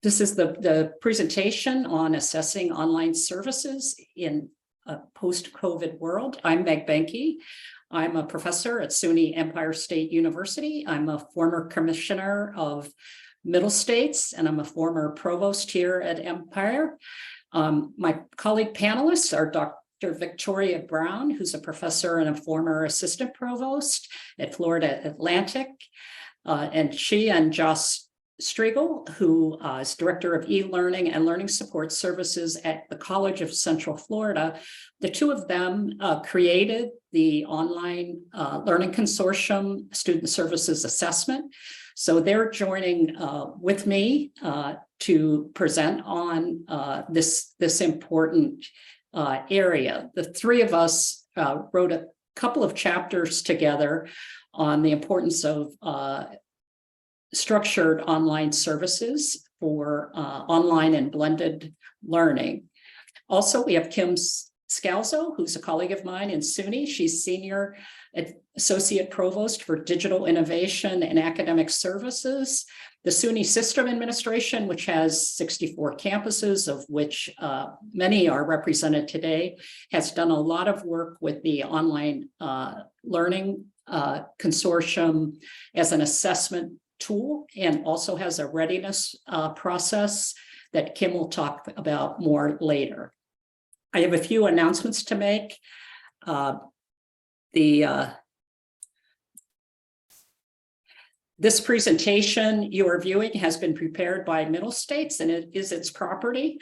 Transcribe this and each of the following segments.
This is the presentation on assessing online services in a post-COVID world. I'm Meg Benke. I'm a professor at SUNY Empire State University. I'm a former commissioner of Middle States, and I'm a former provost here at Empire. My colleague panelists are Dr. Victoria Brown, who's a professor and a former assistant provost at Florida Atlantic, and she and Josh Strigle, who is director of eLearning and learning support services at the College of Central Florida. The two of them created the Online Learning Consortium Student Services Assessment. So they're joining with me to present on this important area. The three of us wrote a couple of chapters together on the importance of structured online services for online and blended learning. Also, we have Kim Scalzo, who's a colleague of mine in SUNY. She's Senior Associate Provost for Digital Innovation and Academic Services. The SUNY System Administration, which has 64 campuses, of which many are represented today, has done a lot of work with the Online Learning Consortium as an assessment tool, and also has a readiness process that Kim will talk about more later. I have a few announcements to make. This presentation you are viewing has been prepared by Middle States, and it is its property.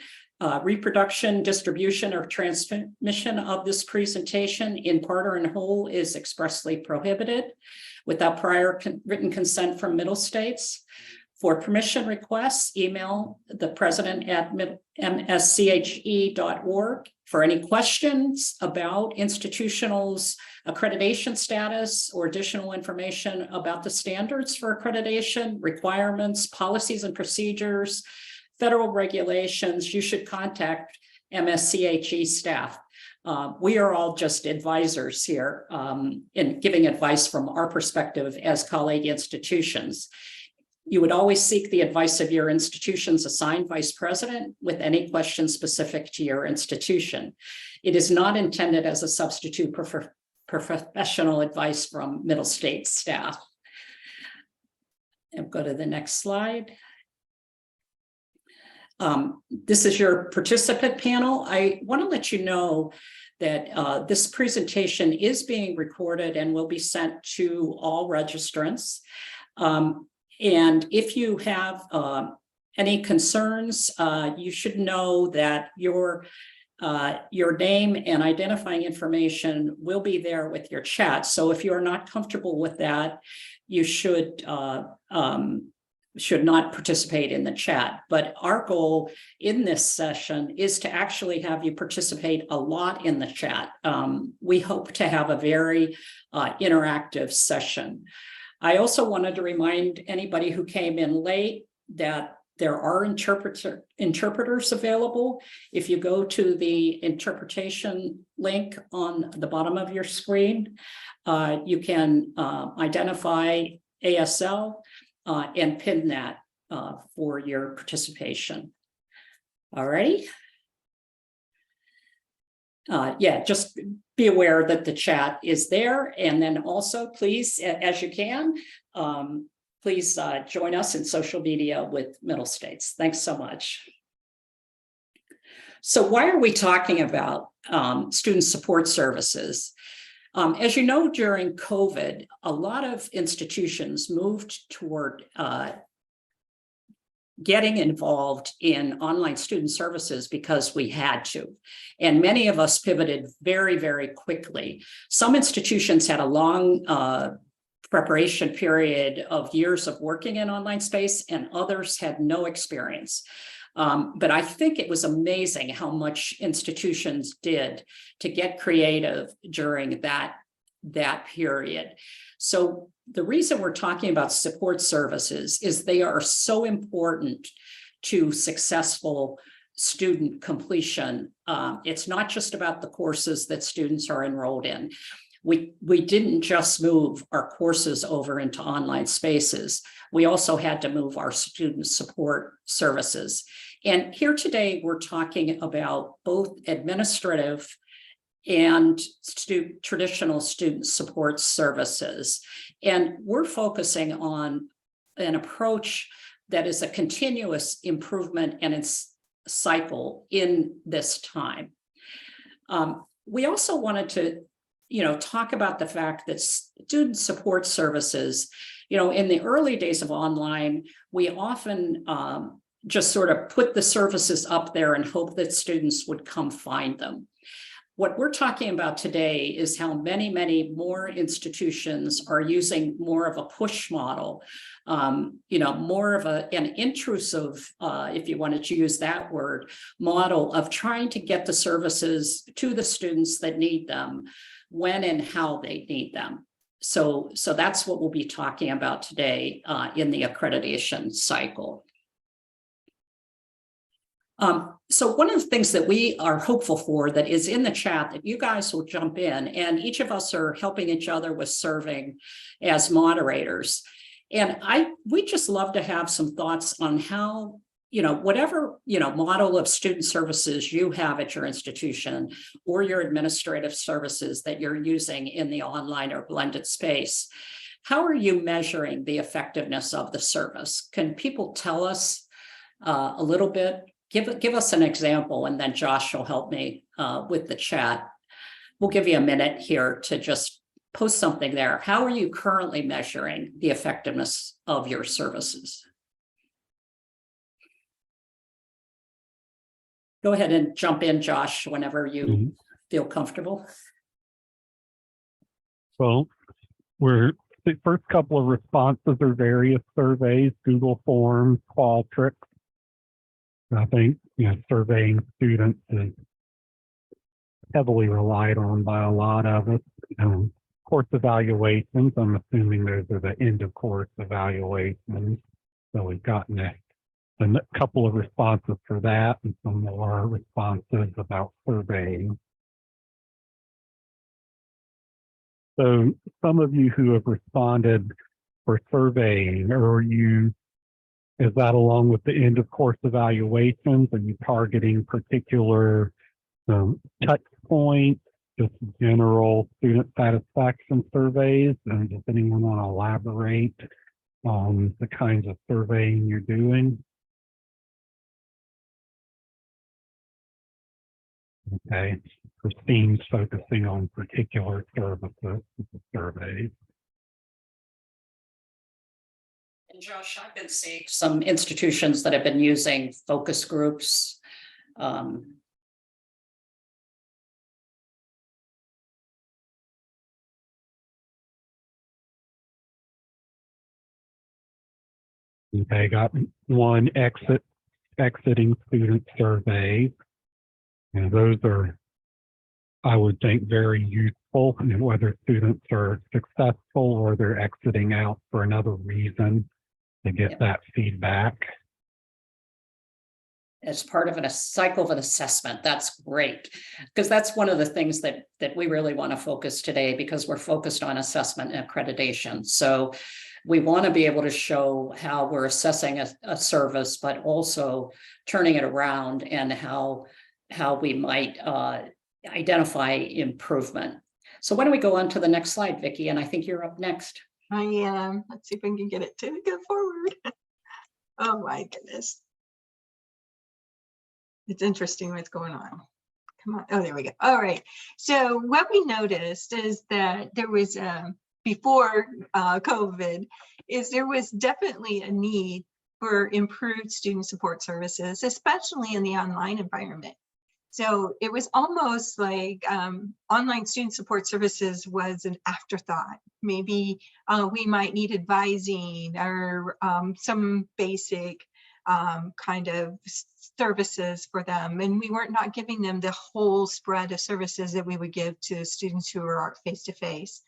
Reproduction, distribution, or transmission of this presentation in part or in whole is expressly prohibited without prior written consent from Middle States. For permission requests, email the president at msche.org. For any questions about institutionals' accreditation status or additional information about the standards for accreditation, requirements, policies and procedures, federal regulations, you should contact MSCHE staff. We are all just advisors here in giving advice from our perspective as colleague institutions. You would always seek the advice of your institution's assigned vice president with any questions specific to your institution. It is not intended as a substitute for professional advice from Middle States staff. And go to the next slide. This is your participant panel. I want to let you know that this presentation is being recorded and will be sent to all registrants. And if you have any concerns, you should know that your name and identifying information will be there with your chat. So if you are not comfortable with that, you should not participate in the chat. But our goal in this session is to actually have you participate a lot in the chat. We hope to have a very interactive session. I also wanted to remind anybody who came in late that there are interpreters available. If you go to the interpretation link on the bottom of your screen, you can identify ASL and pin that for your participation. All righty. Yeah, just be aware that the chat is there. And then also, please, as you can, please join us in social media with Middle States. Thanks so much. So why are we talking about student support services? As you know, during COVID, a lot of institutions moved toward getting involved in online student services because we had to. And many of us pivoted very, very quickly. Some institutions had a long preparation period of years of working in online space, and others had no experience. But I think it was amazing how much institutions did to get creative during that period. So the reason we're talking about support services is they are so important to successful student completion. It's not just about the courses that students are enrolled in. we didn't just move our courses over into online spaces. We also had to move our student support services. And here today, we're talking about both administrative and traditional student support services. And we're focusing on an approach that is a continuous improvement and its cycle in this time. We also wanted to, talk about the fact that student support services, in the early days of online, we often just sort of put the services up there and hope that students would come find them. What we're talking about today is how many, many more institutions are using more of a push model, more of an intrusive, if you wanted to use that word, model of trying to get the services to the students that need them, when and how they need them. So that's what we'll be talking about today in the accreditation cycle. So one of the things that we are hopeful for that is in the chat that you guys will jump in, and each of us are helping each other with serving as moderators. And we just love to have some thoughts on how, whatever, model of student services you have at your institution or your administrative services that you're using in the online or blended space. How are you measuring the effectiveness of the service? Can people tell us a little bit? Give us an example, and then Josh will help me with the chat. We'll give you a minute here to just post something there. How are you currently measuring the effectiveness of your services? Go ahead and jump in, Josh, whenever you feel comfortable. Well, the first couple of responses are various surveys, Google Forms, Qualtrics. I think, surveying students is heavily relied on by a lot of us. Course evaluations, I'm assuming those are the end of course evaluations. So we've gotten a couple of responses for that and some more responses about surveying. So some of you who have responded for surveying, is that along with the end of course evaluations? Are you targeting particular touch points, just general student satisfaction surveys? And does anyone want to elaborate on the kinds of surveying you're doing? Okay, Christine's focusing on particular services surveys. And Josh, I've been seeing some institutions that have been using focus groups. Okay, got one exiting student survey. And those are, I would think, very useful, whether students are successful or they're exiting out for another reason to get that feedback. As part of a cycle of an assessment, that's great, because that's one of the things that we really want to focus today, because we're focused on assessment and accreditation. So we want to be able to show how we're assessing a service, but also turning it around and how we might identify improvement. So why don't we go on to the next slide, Vicki? And I think you're up next. I am. Let's see if I can get it to go forward. Oh my goodness. It's interesting what's going on. Come on. Oh, there we go. All right. So what we noticed is that there was, before COVID, there was definitely a need for improved student support services, especially in the online environment. So it was almost like online student support services was an afterthought. Maybe we might need advising or some basic kind of services for them. And we weren't not giving them the whole spread of services that we would give to students who are face-to-face.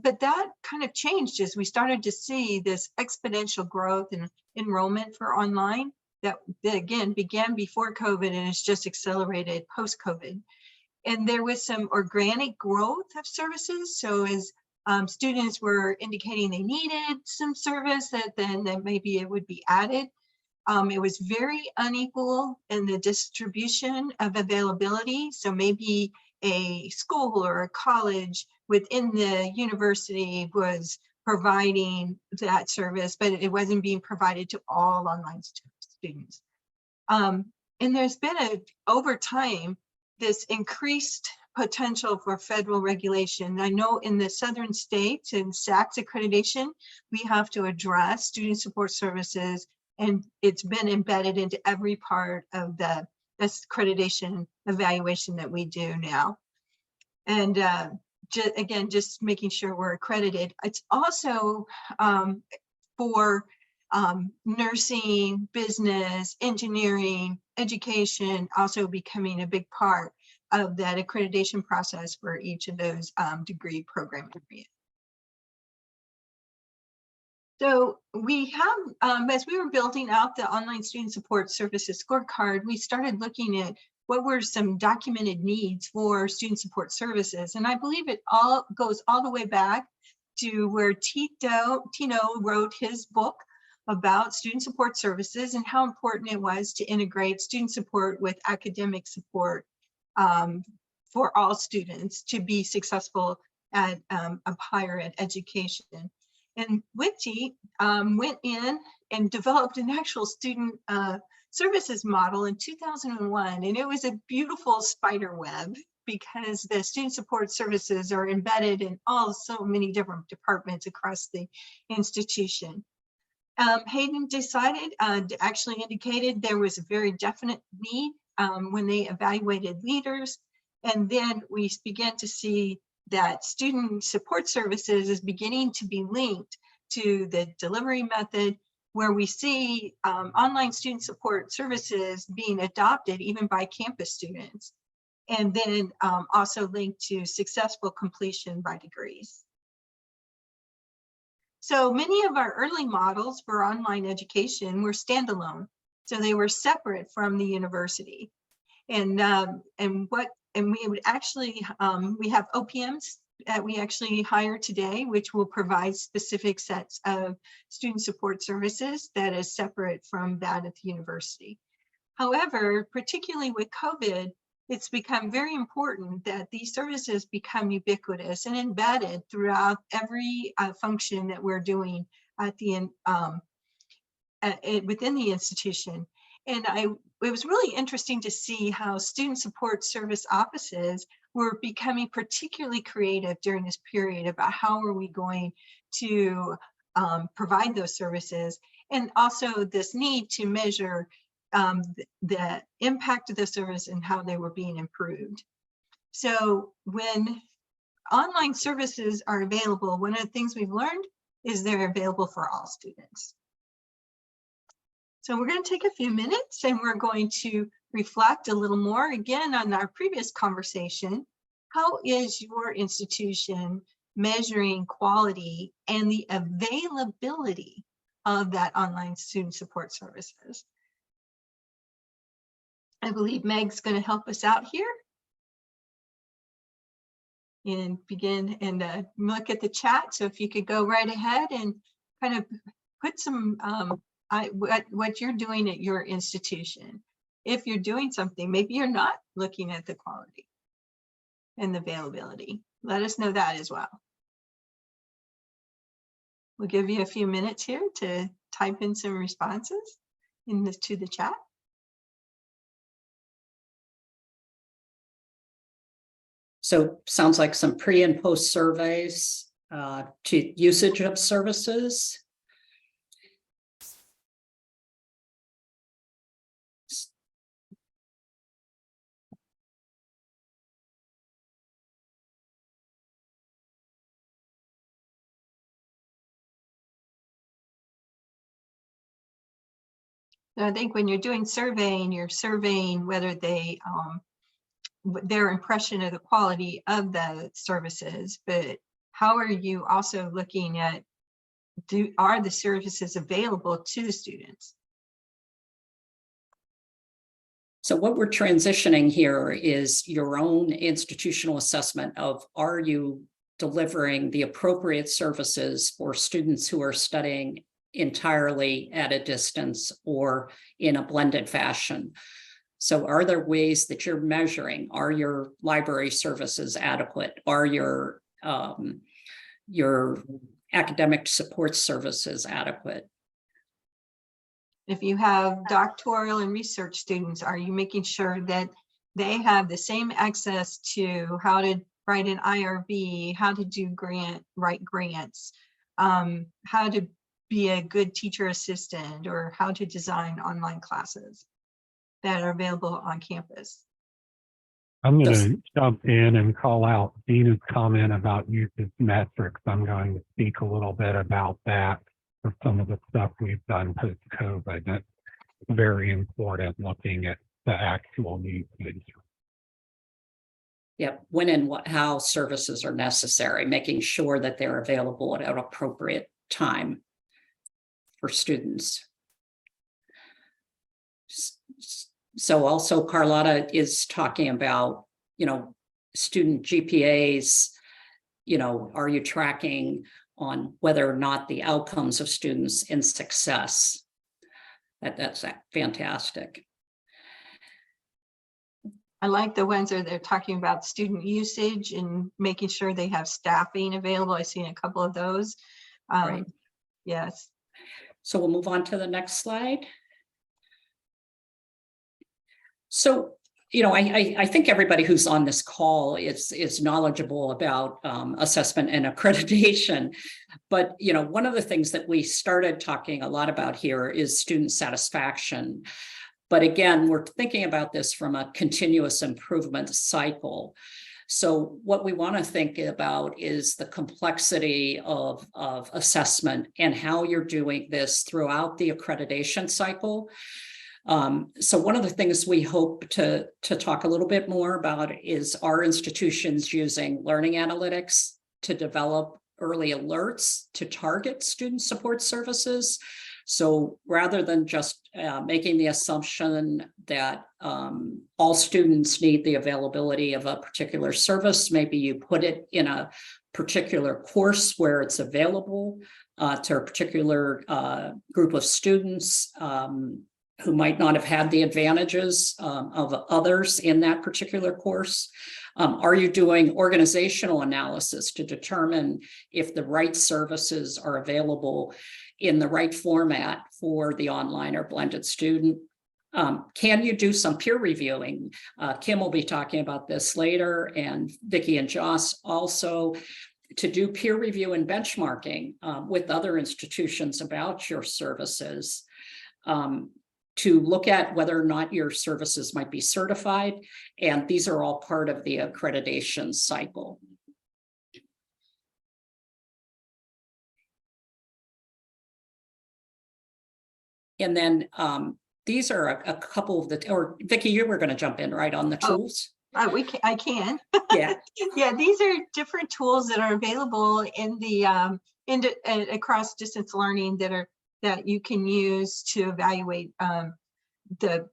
But that kind of changed as we started to see this exponential growth in enrollment for online that again began before COVID and it's just accelerated post-COVID. And there was some organic growth of services. So as students were indicating they needed some service, that maybe it would be added. It was very unequal in the distribution of availability. So maybe a school or a college within the university was providing that service, but it wasn't being provided to all online students. And there's been over time, this increased potential for federal regulation. I know in the southern states and SACS accreditation, we have to address student support services, and it's been embedded into every part of the accreditation evaluation that we do now. And again, just making sure we're accredited. It's also for nursing, business, engineering, education, also becoming a big part of that accreditation process for each of those degree program areas. So we have, as we were building out the Online Student Support Services Scorecard, we started looking at what were some documented needs for student support services. And I believe it all goes all the way back to where Tino wrote his book about student support services and how important it was to integrate student support with academic support for all students to be successful at a higher ed education. And Whitty went in and developed an actual student services model in 2001. And it was a beautiful spider web because the student support services are embedded in so many different departments across the institution. Hayden decided, actually indicated there was a very definite need when they evaluated leaders. And then we began to see that student support services is beginning to be linked to the delivery method, where we see online student support services being adopted even by campus students, and then also linked to successful completion by degrees. So many of our early models for online education were standalone. So they were separate from the university. And we would actually, we have OPMs that we actually hire today, which will provide specific sets of student support services that is separate from that at the university. However, particularly with COVID, it's become very important that these services become ubiquitous and embedded throughout every function that we're doing at the within the institution. And it was really interesting to see how student support service offices were becoming particularly creative during this period about how are we going to provide those services, and also this need to measure the impact of the service and how they were being improved. So when online services are available, one of the things we've learned is they're available for all students. So we're going to take a few minutes and we're going to reflect a little more again on our previous conversation. How is your institution measuring quality and the availability of that online student support services? I believe Meg's going to help us out here and begin and look at the chat. So if you could go right ahead and kind of put some what you're doing at your institution. If you're doing something, maybe you're not looking at the quality and the availability. Let us know that as well. We'll give you a few minutes here to type in some responses to the chat. So sounds like some pre and post surveys to usage of services. So I think when you're doing surveying, you're surveying whether they their impression of the quality of the services, but how are you also looking at, are the services available to the students? So what we're transitioning here is your own institutional assessment of, are you delivering the appropriate services for students who are studying entirely at a distance or in a blended fashion? So are there ways that you're measuring? Are your library services adequate? Are your academic support services adequate? If you have doctoral and research students, are you making sure that they have the same access to how to write an IRB, how to write grants, how to be a good teacher assistant, or how to design online classes that are available on campus? I'm going to jump in and call out Dina's comment about usage metrics. I'm going to speak a little bit about that for some of the stuff we've done post-COVID. That's very important, looking at the actual usage. Yep, when and how services are necessary, making sure that they're available at an appropriate time for students. So also Carlotta is talking about, student GPAs, are you tracking on whether or not the outcomes of students in success? That's fantastic. I like the ones where they're talking about student usage and making sure they have staffing available. I've seen a couple of those. Right. Yes. So we'll move on to the next slide. So, I think everybody who's on this call is knowledgeable about assessment and accreditation. But, one of the things that we started talking a lot about here is student satisfaction. But again, we're thinking about this from a continuous improvement cycle. So what we want to think about is the complexity of assessment and how you're doing this throughout the accreditation cycle. So one of the things we hope to talk a little bit more about is our institutions using learning analytics to develop early alerts to target student support services. So rather than just making the assumption that all students need the availability of a particular service, maybe you put it in a particular course where it's available to a particular group of students who might not have had the advantages of others in that particular course. Are you doing organizational analysis to determine if the right services are available in the right format for the online or blended student? Can you do some peer reviewing? Kim will be talking about this later, and Vicki and Joss also, to do peer review and benchmarking with other institutions about your services, to look at whether or not your services might be certified. And these are all part of the accreditation cycle. And then these are a couple of the, or Vicki, you were going to jump in right on the tools. I can. Yeah. Yeah, these are different tools that are available in the across distance learning that you can use to evaluate the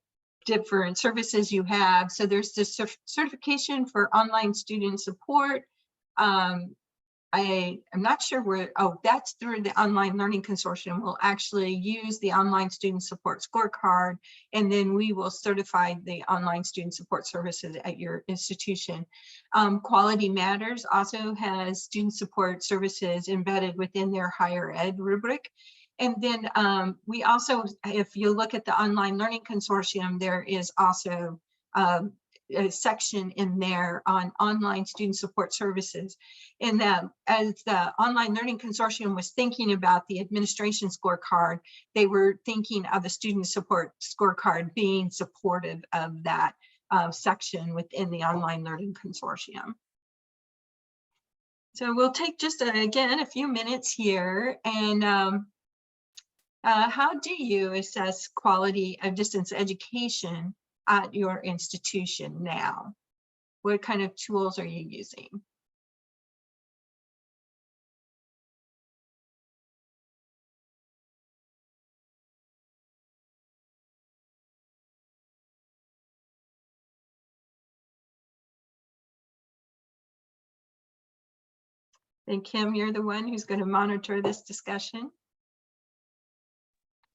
different services you have. So there's this certification for online student support. I'm not sure where, that's through the Online Learning Consortium. We'll actually use the Online Student Support Scorecard, and then we will certify the online student support services at your institution. Quality Matters also has student support services embedded within their higher ed rubric. And then we also, if you look at the Online Learning Consortium, there is also a section in there on online student support services. And as the Online Learning Consortium was thinking about the administration scorecard, they were thinking of the student support scorecard being supportive of that section within the Online Learning Consortium. So we'll take just, again, a few minutes here. And how do you assess quality of distance education at your institution now? What kind of tools are you using? And Kim, you're the one who's going to monitor this discussion.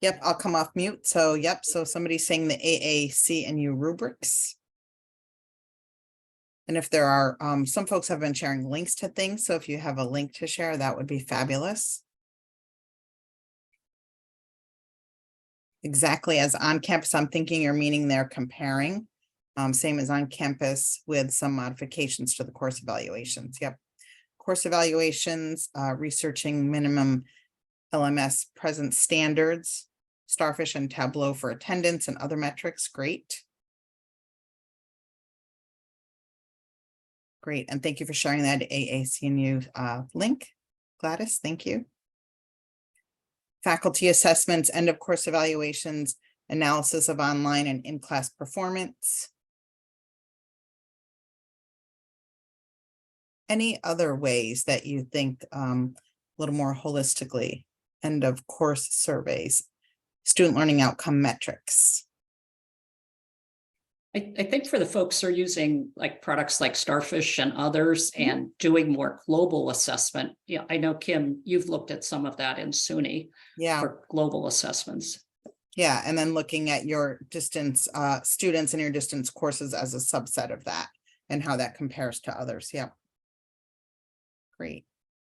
Yep, I'll come off mute. So, yep, so somebody's saying the AAC&U rubrics. And if there are, some folks have been sharing links to things. So if you have a link to share, that would be fabulous. Exactly as on campus, I'm thinking you're meaning they're comparing. Same as on campus with some modifications to the course evaluations. Yep. Course evaluations, researching minimum LMS present standards, Starfish and Tableau for attendance and other metrics. Great. Great. And thank you for sharing that AAC&U link. Gladys, thank you. Faculty assessments, end of course evaluations, analysis of online and in-class performance. Any other ways that you think a little more holistically, end of course surveys, student learning outcome metrics? I think for the folks who are using like products like Starfish and others and doing more global assessment, yeah, I know, Kim, you've looked at some of that in SUNY for global assessments. Yeah, and then looking at your distance students and your distance courses as a subset of that and how that compares to others. Yeah. Great.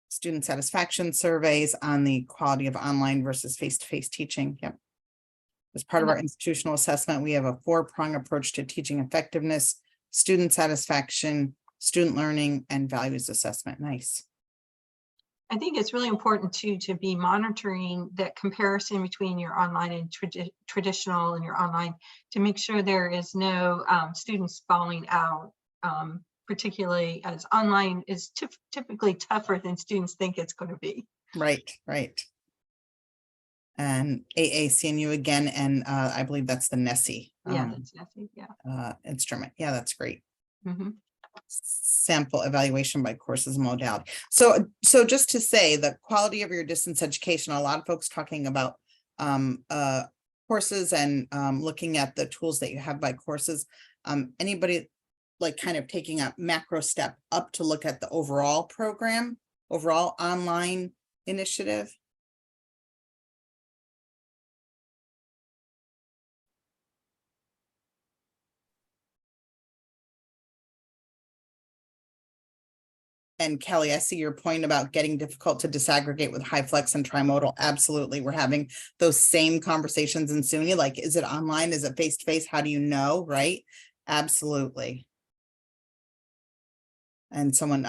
Student satisfaction surveys on the quality of online versus face-to-face teaching. Yep. As part of our institutional assessment, we have a 4-prong approach to teaching effectiveness, student satisfaction, student learning, and values assessment. Nice. I think it's really important too to be monitoring that comparison between your online and traditional and your online to make sure there is no students falling out, particularly as online is typically tougher than students think it's going to be. Right, right. And AAC&U again, and I believe that's the NESI. Yeah, that's NESI, yeah. Instrument. Yeah, that's great. Mm-hmm. Sample evaluation by courses modality. So just to say the quality of your distance education, a lot of folks talking about courses and looking at the tools that you have by courses. Anybody like kind of taking a macro step up to look at the overall program, overall online initiative? And Kelly, I see your point about getting difficult to disaggregate with high flex and trimodal. Absolutely. We're having those same conversations in SUNY. Like, is it online? Is it face-to-face? How do you know? Right? Absolutely. And someone,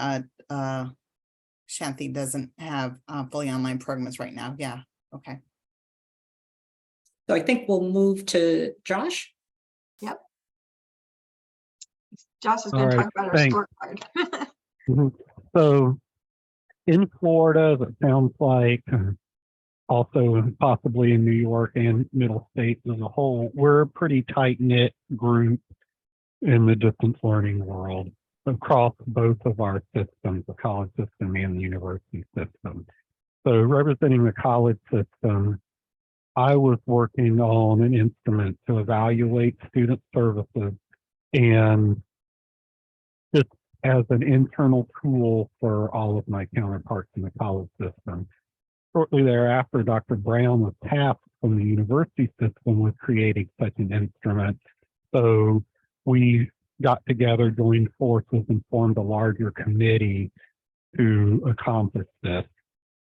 Shanti doesn't have fully online programs right now. Yeah. Okay. So I think we'll move to Josh. Yep. Josh is going to talk about our scorecard. So in Florida, that sounds like also possibly in New York and Middle States as a whole, we're a pretty tight-knit group in the distance learning world across both of our systems, the college system and the university system. So representing the college system, I was working on an instrument to evaluate student services and just as an internal tool for all of my counterparts in the college system. Shortly thereafter, Dr. Brown was tasked from the university system with creating such an instrument. So we got together, joined forces, and formed a larger committee to accomplish this.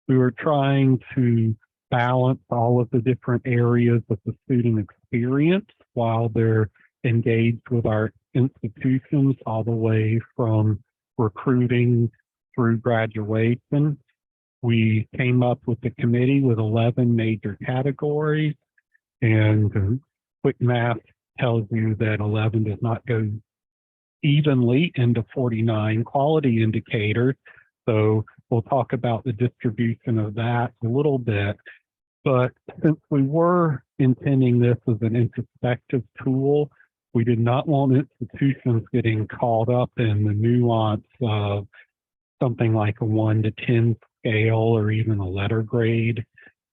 We were trying to balance all of the different areas of the student experience while they're engaged with our institutions, all the way from recruiting through graduation. We came up with the committee with 11 major categories, and quick math tells you that 11 does not go evenly into 49 quality indicators. So we'll talk about the distribution of that a little bit. But since we were intending this as an introspective tool, we did not want institutions getting caught up in the nuance of something like a 1 to 10 scale or even a letter grade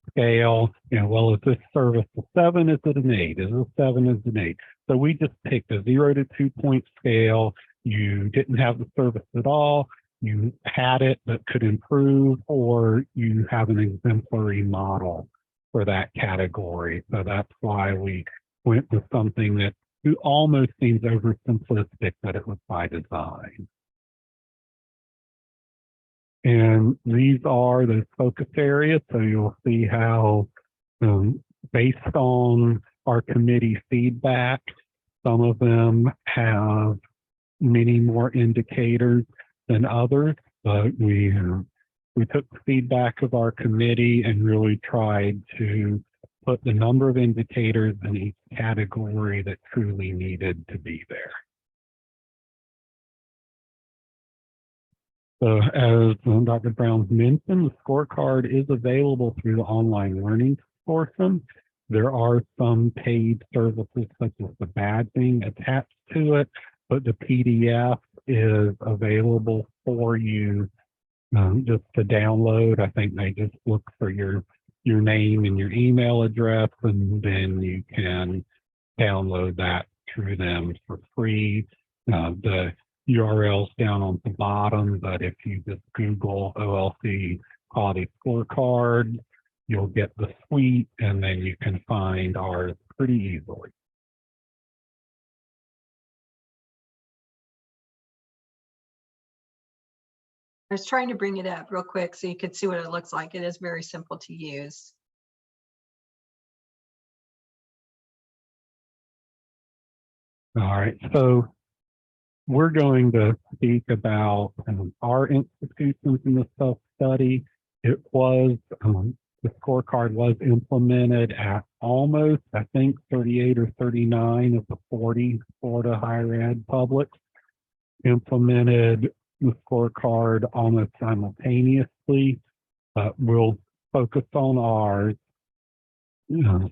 scale. You know, well, is this service a 7? Is it an 8? Is it a 7? Is it an 8? So we just picked a 0 to 2 point scale. You didn't have the service at all. you had it but could improve, or you have an exemplary model for that category. So that's why we went with something that almost seems oversimplistic, but it was by design. And these are the focus areas. So you'll see how, based on our committee feedback, some of them have many more indicators than others, but we took the feedback of our committee and really tried to put the number of indicators in each category that truly needed to be there. So as Dr. Brown mentioned, the scorecard is available through the Online Learning Consortium. There are some paid services such as the badging attached to it, but the PDF is available for you just to download. I think they just look for your name and your email address, and then you can download that through them for free. The URL's down on the bottom, but if you just Google OLC Quality Scorecard, you'll get the suite, and then you can find ours pretty easily. I was trying to bring it up real quick so you could see what it looks like. It is very simple to use. All right, so we're going to speak about our institutions in the self-study. It was, the scorecard was implemented at almost, I think, 38 or 39 of the 40 Florida higher ed publics implemented the scorecard almost simultaneously. We'll focus on ours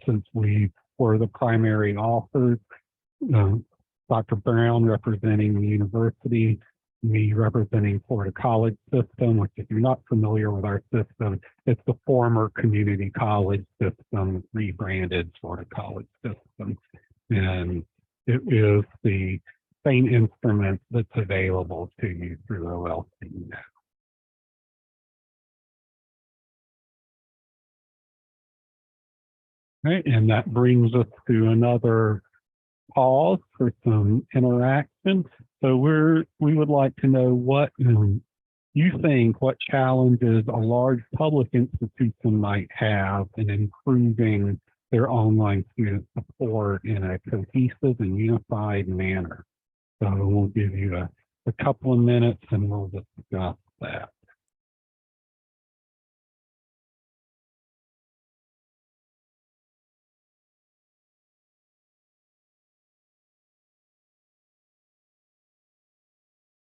since we were the primary authors. Dr. Brown representing the university, me representing Florida College System, which if you're not familiar with our system, it's the former community college system rebranded Florida College System. And it is the same instrument that's available to you through OLC now. Right, and that brings us to another pause for some interaction. So we would like to know what you think, what challenges a large public institution might have in improving their online student support in a cohesive and unified manner. So we'll give you a couple of minutes and we'll discuss that.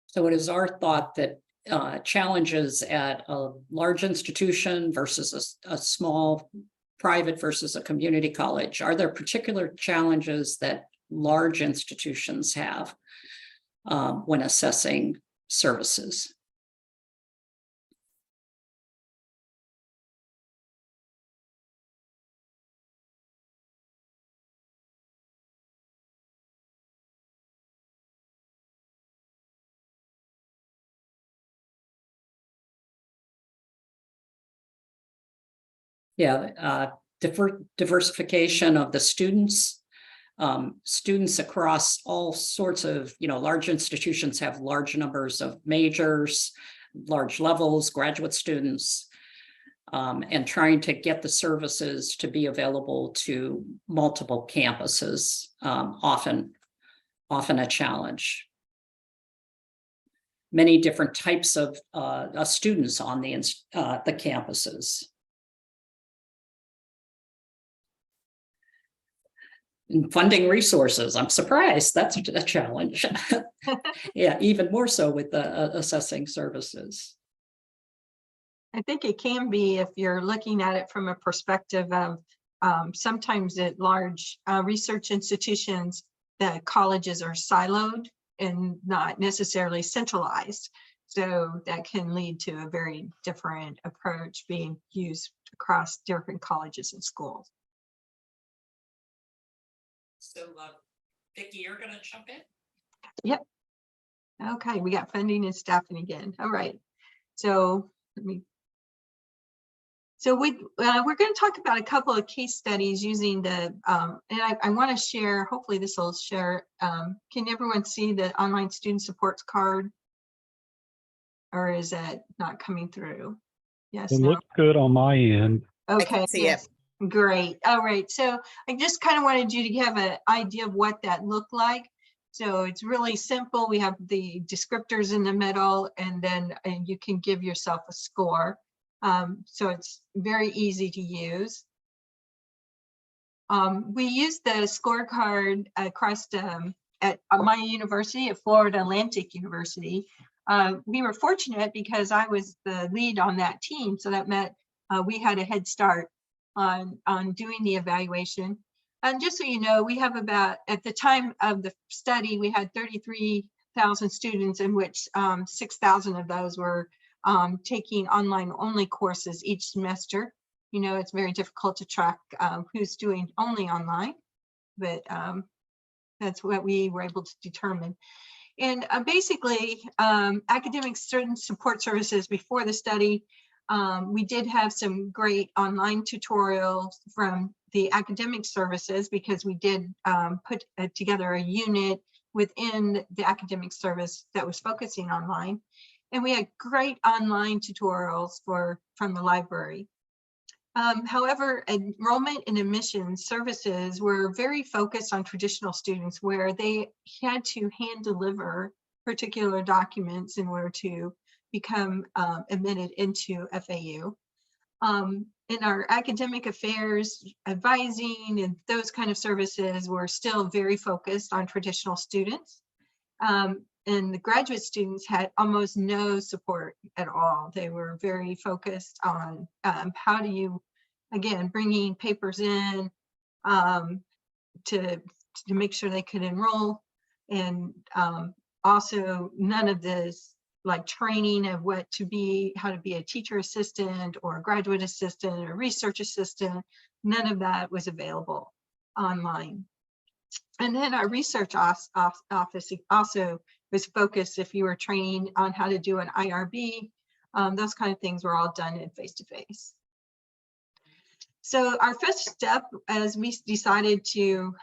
So it is our thought that challenges at a large institution versus a small private versus a community college, are there particular challenges that large institutions have when assessing services? Yeah, diversification of the students. Students across all sorts of, large institutions have large numbers of majors, large levels, graduate students, and trying to get the services to be available to multiple campuses, often a challenge. Many different types of students on the campuses. And funding resources, I'm surprised, that's a challenge. Yeah, even more so with assessing services. I think it can be if you're looking at it from a perspective of sometimes at large research institutions, the colleges are siloed and not necessarily centralized. So that can lead to a very different approach being used across different colleges and schools. So, Vicki, you're going to jump in? Yep. Okay, we got funding and staffing again. All right. So we're going to talk about a couple of case studies using the, and I want to share, hopefully this will share, can everyone see the online student supports card? Or is that not coming through? Yes, It no. looks good on my end. Okay, see yes. Great. All right. So I just kind of wanted you to have an idea of what that looked like. So it's really simple. We have the descriptors in the middle, and then you can give yourself a score. So it's very easy to use. We use the scorecard across at my university, at Florida Atlantic University. We were fortunate because I was the lead on that team, so that meant we had a head start on doing the evaluation. And just so you know, we have about, at the time of the study, we had 33,000 students, in which 6,000 of those were taking online only courses each semester. You know, it's very difficult to track who's doing only online, but that's what we were able to determine. And basically, academic student support services before the study, we did have some great online tutorials from the academic services, because we did put together a unit within the academic service that was focusing online. And we had great online tutorials from the library. However, enrollment and admission services were very focused on traditional students, where they had to hand deliver particular documents in order to become admitted into FAU. In our academic affairs, advising, and those kind of services were still very focused on traditional students. And the graduate students had almost no support at all. They were very focused on how do you, again, bringing papers in to make sure they could enroll, and also none of this like training of how to be a teacher assistant or a graduate assistant or research assistant. None of that was available online. And then our research office also was focused, if you were training on how to do an IRB, those kind of things were all done in face-to-face. So our first step, as we decided to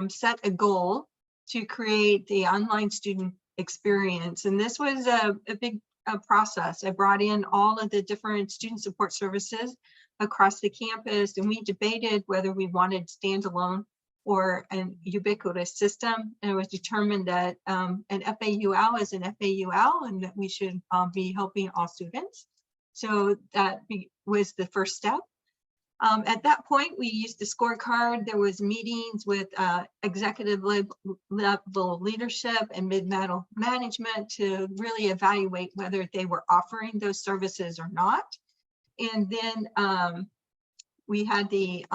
set a goal to create the online student experience, and this was a big process. I brought in all of the different student support services across the campus, and we debated whether we wanted standalone or an ubiquitous system. And it was determined that an FAUL is an FAUL, and that we should be helping all students. So that was the first step. At that point, we used the scorecard. There was meetings with executive level leadership and mid-level management to really evaluate whether they were offering those services or not. And then we had the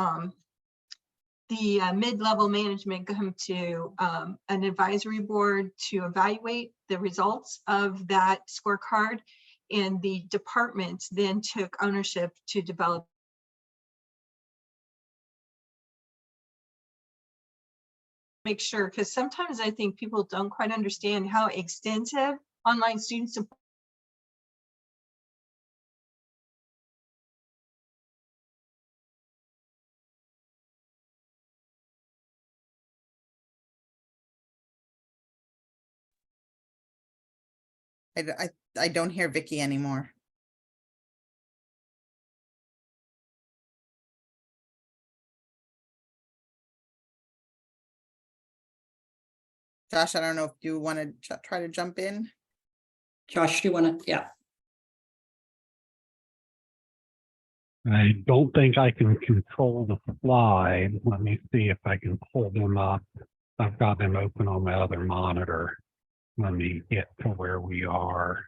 mid-level management come to an advisory board to evaluate the results of that scorecard, and the departments then took ownership to develop. Make sure, because sometimes I think people don't quite understand how extensive online student support. I don't hear Vicky anymore. Josh, I don't know if you want to try to jump in. Josh, do you want to? Yeah. I don't think I can control the slide. Let me see if I can pull them up. I've got them open on my other monitor. Let me get to where we are.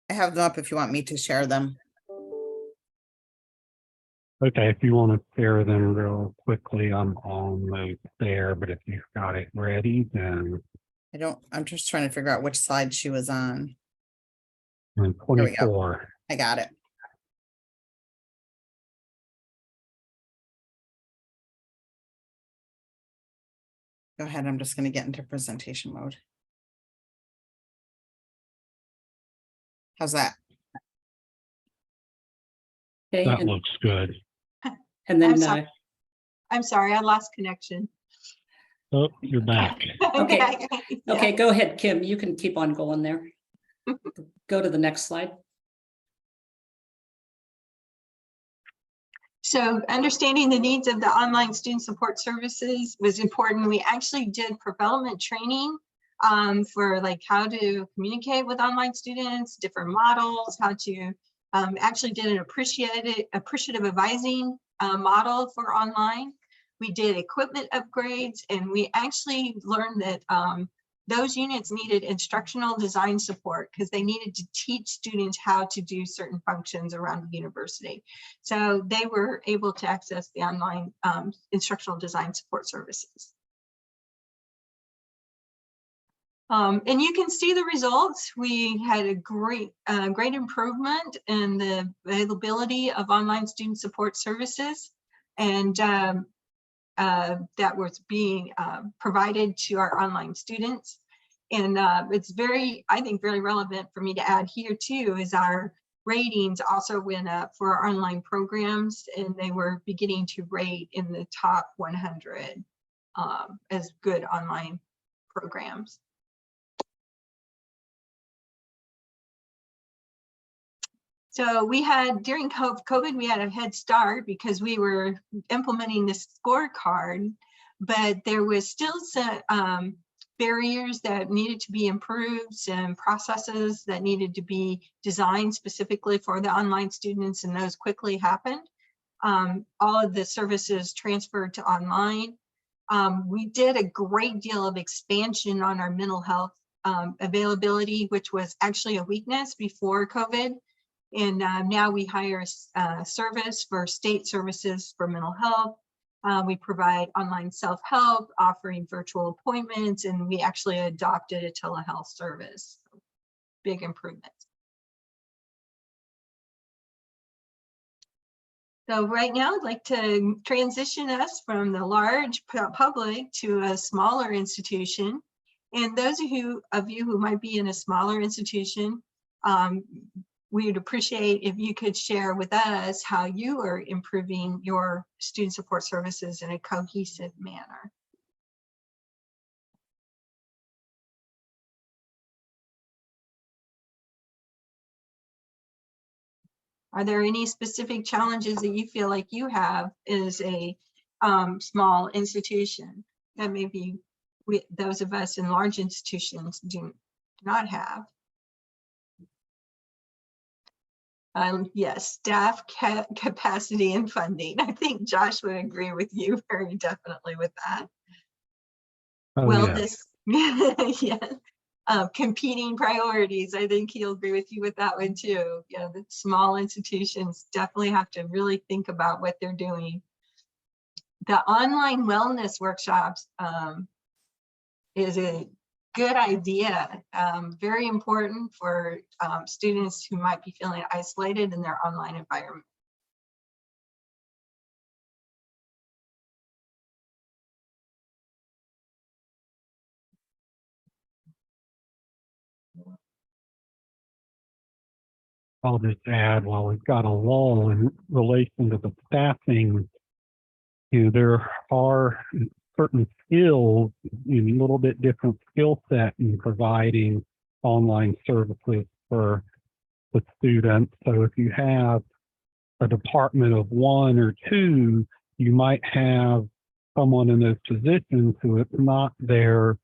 I have them up if you want me to share them. Okay, if you want to share them real quickly, I'm almost there, but if you've got it ready, then I'm just trying to figure out which slide she was on. I'm 24. I got it. Go ahead, I'm just going to get into presentation mode. How's that? Okay, That looks good. and then, I'm sorry. I'm sorry, I lost connection. Oh, you're back. Okay. Yeah. okay, go ahead, Kim. You can keep on going there. Go to the next slide. So understanding the needs of the online student support services was important. We actually did development training for like how to communicate with online students, different models, how to actually did an appreciative advising model for online. We did equipment upgrades, and we actually learned that those units needed instructional design support because they needed to teach students how to do certain functions around the university. So they were able to access the online instructional design support services. And you can see the results. We had a great improvement in the availability of online student support services, and that was being provided to our online students. And it's I think very relevant for me to add here too, is our ratings also went up for our online programs, and they were beginning to rate in the top 100 as good online programs. So we had, during COVID, we had a head start because we were implementing this scorecard, but there was still some barriers that needed to be improved, some processes that needed to be designed specifically for the online students, and those quickly happened. All of the services transferred to online. We did a great deal of expansion on our mental health availability, which was actually a weakness before COVID. And now we hire a service for state services for mental health. We provide online self-help, offering virtual appointments, and we actually adopted a telehealth service. Big improvements. So right now, I'd like to transition us from the large public to a smaller institution. And those of you who might be in a smaller institution, we would appreciate if you could share with us how you are improving your student support services in a cohesive manner. Are there any specific challenges that you feel like you have as a small institution that maybe those of us in large institutions do not have? Yes, staff capacity and funding. I think Josh would agree with you very definitely with that. Oh, Wellness, yes. yes. Competing priorities. I think he'll agree with you with that one too. Yeah, the small institutions definitely have to really think about what they're doing. The online wellness workshops is a good idea, very important for students who might be feeling isolated in their online environment. I'll just add, while we've got a lull in relation to the staffing, there are certain skills, a little bit different skill set in providing online services for the students. So if you have a department of 1 or 2, you might have someone in those positions who it's not their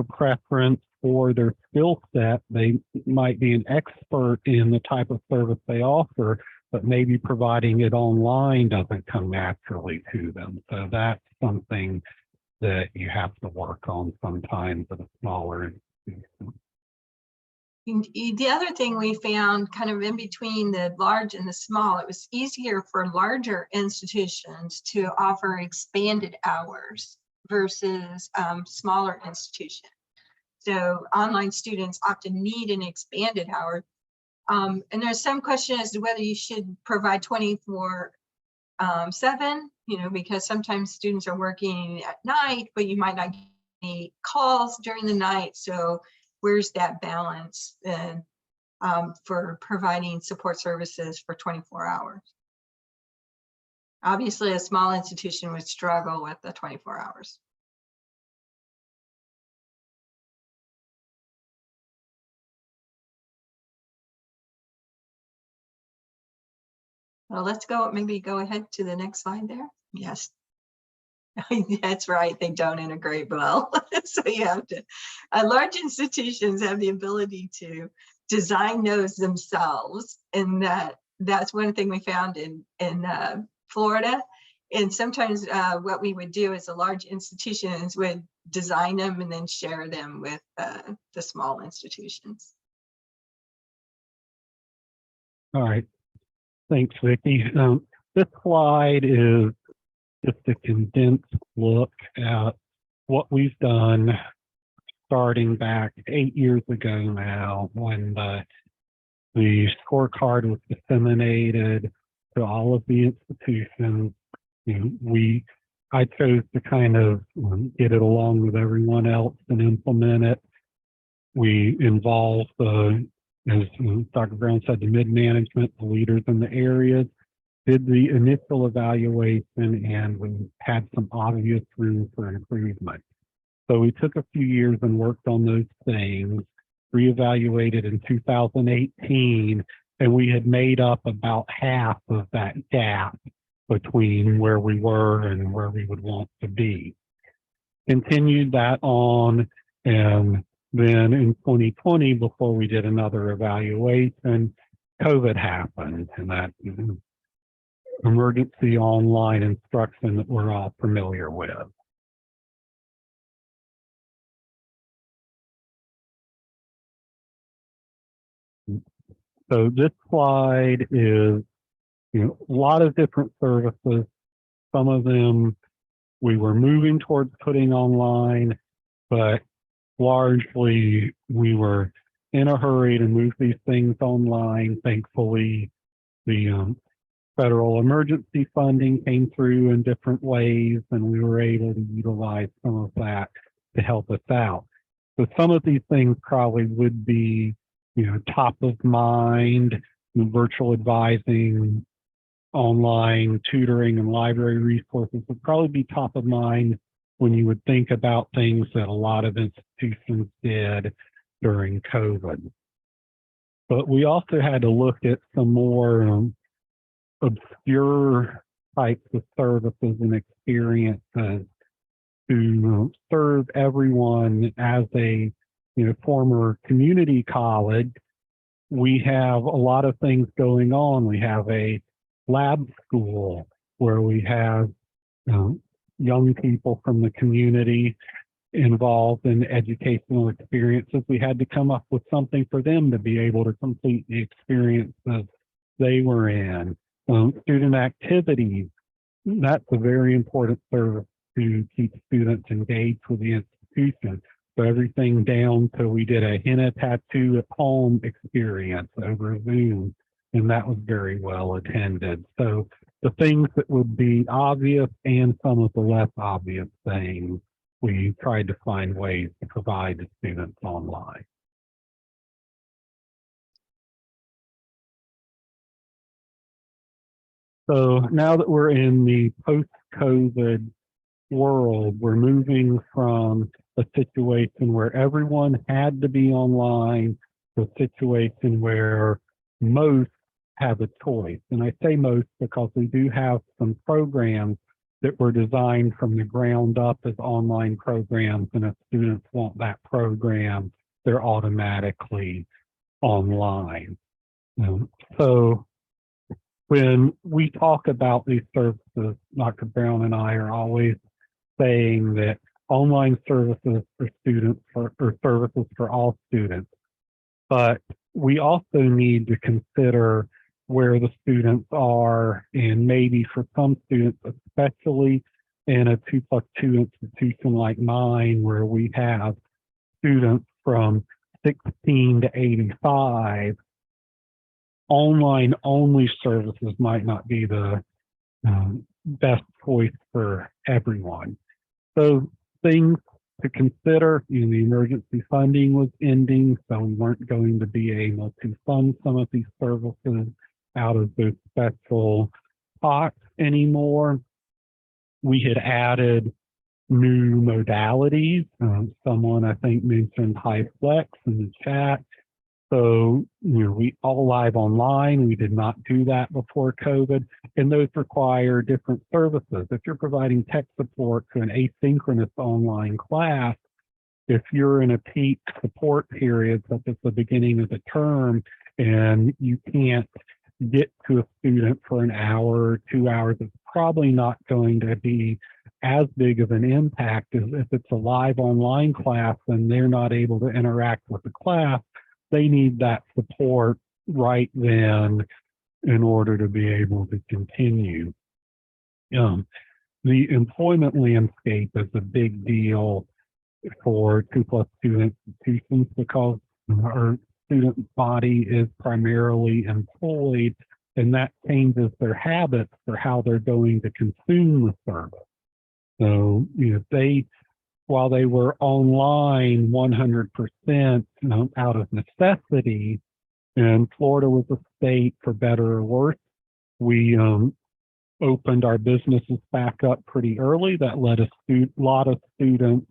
preference or their skill set. They might be an expert in the type of service they offer, but maybe providing it online doesn't come naturally to them. So that's something that you have to work on sometimes at a smaller institution. The other thing we found kind of in between the large and the small, it was easier for larger institutions to offer expanded hours versus smaller institutions. So online students often need an expanded hour. And there's some question as to whether you should provide 24/7, because sometimes students are working at night, but you might not many calls during the night. So where's that balance for providing support services for 24 hours? Obviously, a small institution would struggle with the 24 hours. Well, let's go, maybe go ahead to the next slide there. Yes. That's right, they don't integrate well. So you have to, large institutions have the ability to design those themselves. And that's one thing we found in Florida. And sometimes what we would do is the large institutions would design them and then share them with the small institutions. All right. Thanks, Vicki. This slide is just a condensed look at what we've done starting back 8 years ago now, when the scorecard was disseminated to all of the institutions. You know, I chose to kind of get it along with everyone else and implement it. We involved as Dr. Brown said, the mid-management, the leaders in the areas, did the initial evaluation, and we had some obvious room for improvement. So we took a few years and worked on those things, reevaluated in 2018, and we had made up about half of that gap between where we were and where we would want to be. Continued that on, and then in 2020, before we did another evaluation, COVID happened, and that emergency online instruction that we're all familiar with. So this slide is, a lot of different services. Some of them we were moving towards putting online, but largely we were in a hurry to move these things online. Thankfully, the federal emergency funding came through in different ways, and we were able to utilize some of that to help us out. So some of these things probably would be, top of mind. Virtual advising, online tutoring, and library resources would probably be top of mind when you would think about things that a lot of institutions did during COVID. But we also had to look at some more obscure types of services and experiences to serve everyone. As a former community college, we have a lot of things going on. We have a lab school where we have young people from the community involved in educational experiences. We had to come up with something for them to be able to complete the experiences they were in. Student activities, that's a very important service to keep students engaged with the institution. So everything down to, we did a henna tattoo at home experience over Zoom, and that was very well attended. So the things that would be obvious and some of the less obvious things, we tried to find ways to provide to students online. So now that we're in the post-COVID world, we're moving from a situation where everyone had to be online to a situation where most have a choice. And I say most because we do have some programs that were designed from the ground up as online programs, and if students want that program, they're automatically online. So when we talk about these services, Dr. Brown and I are always saying that online services for students or services for all students, but we also need to consider where the students are, and maybe for some students, especially in a 2+2 institution like mine, where we have students from 16 to 85, online only services might not be the best choice for everyone. So things to consider. The emergency funding was ending, so we weren't going to be able to fund some of these services out of those special pots anymore. We had added new modalities. Someone I think mentioned HighFlex in the chat. So, we all live online. We did not do that before COVID, and those require different services. If you're providing tech support to an asynchronous online class, if you're in a peak support period, such as the beginning of the term, and you can't get to a student for an hour or 2 hours, it's probably not going to be as big of an impact as if it's a live online class and they're not able to interact with the class. They need that support right then in order to be able to continue. The employment landscape is a big deal for 2+ student institutions because our student body is primarily employed, and that changes their habits for how they're going to consume the service. So, while they were online 100% out of necessity, and Florida was a state, for better or worse, we opened our businesses back up pretty early. That let a lot of students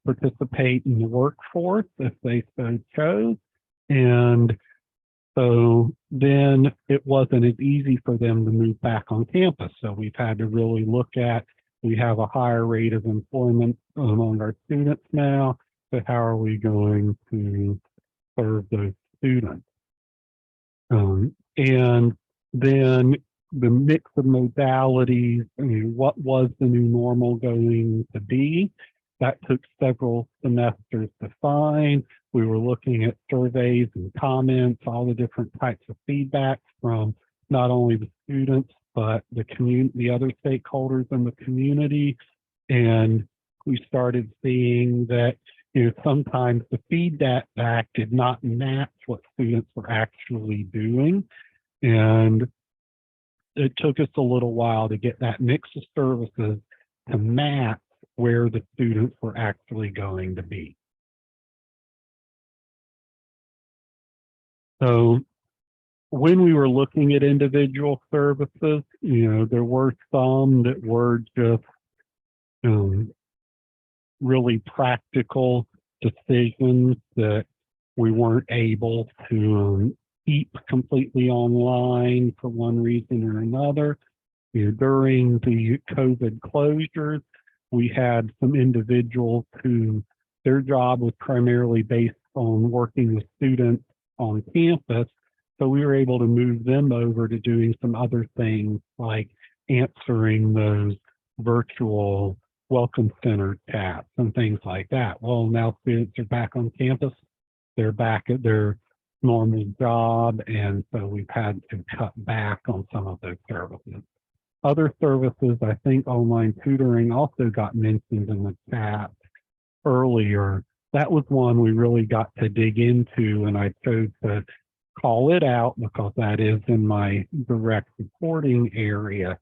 participate in the workforce if they so chose. And so then it wasn't as easy for them to move back on campus. So we've had to really look at, we have a higher rate of employment among our students now, so how are we going to serve those students? And then the mix of modalities, what was the new normal going to be? That took several semesters to find. We were looking at surveys and comments, all the different types of feedback from not only the students, but the community, the other stakeholders in the community. And we started seeing that sometimes the feedback did not match what students were actually doing. And it took us a little while to get that mix of services to match where the students were actually going to be. So when we were looking at individual services, there were some that were just really practical decisions that we weren't able to keep completely online for one reason or another. During the COVID closures, we had some individuals who their job was primarily based on working with students on campus. So we were able to move them over to doing some other things like answering those virtual welcome center chats and things like that. Well, now students are back on campus. They're back at their normal job. And so we've had to cut back on some of those services. Other services, I think online tutoring also got mentioned in the chat earlier. That was one we really got to dig into, and I chose to call it out because that is in my direct reporting area.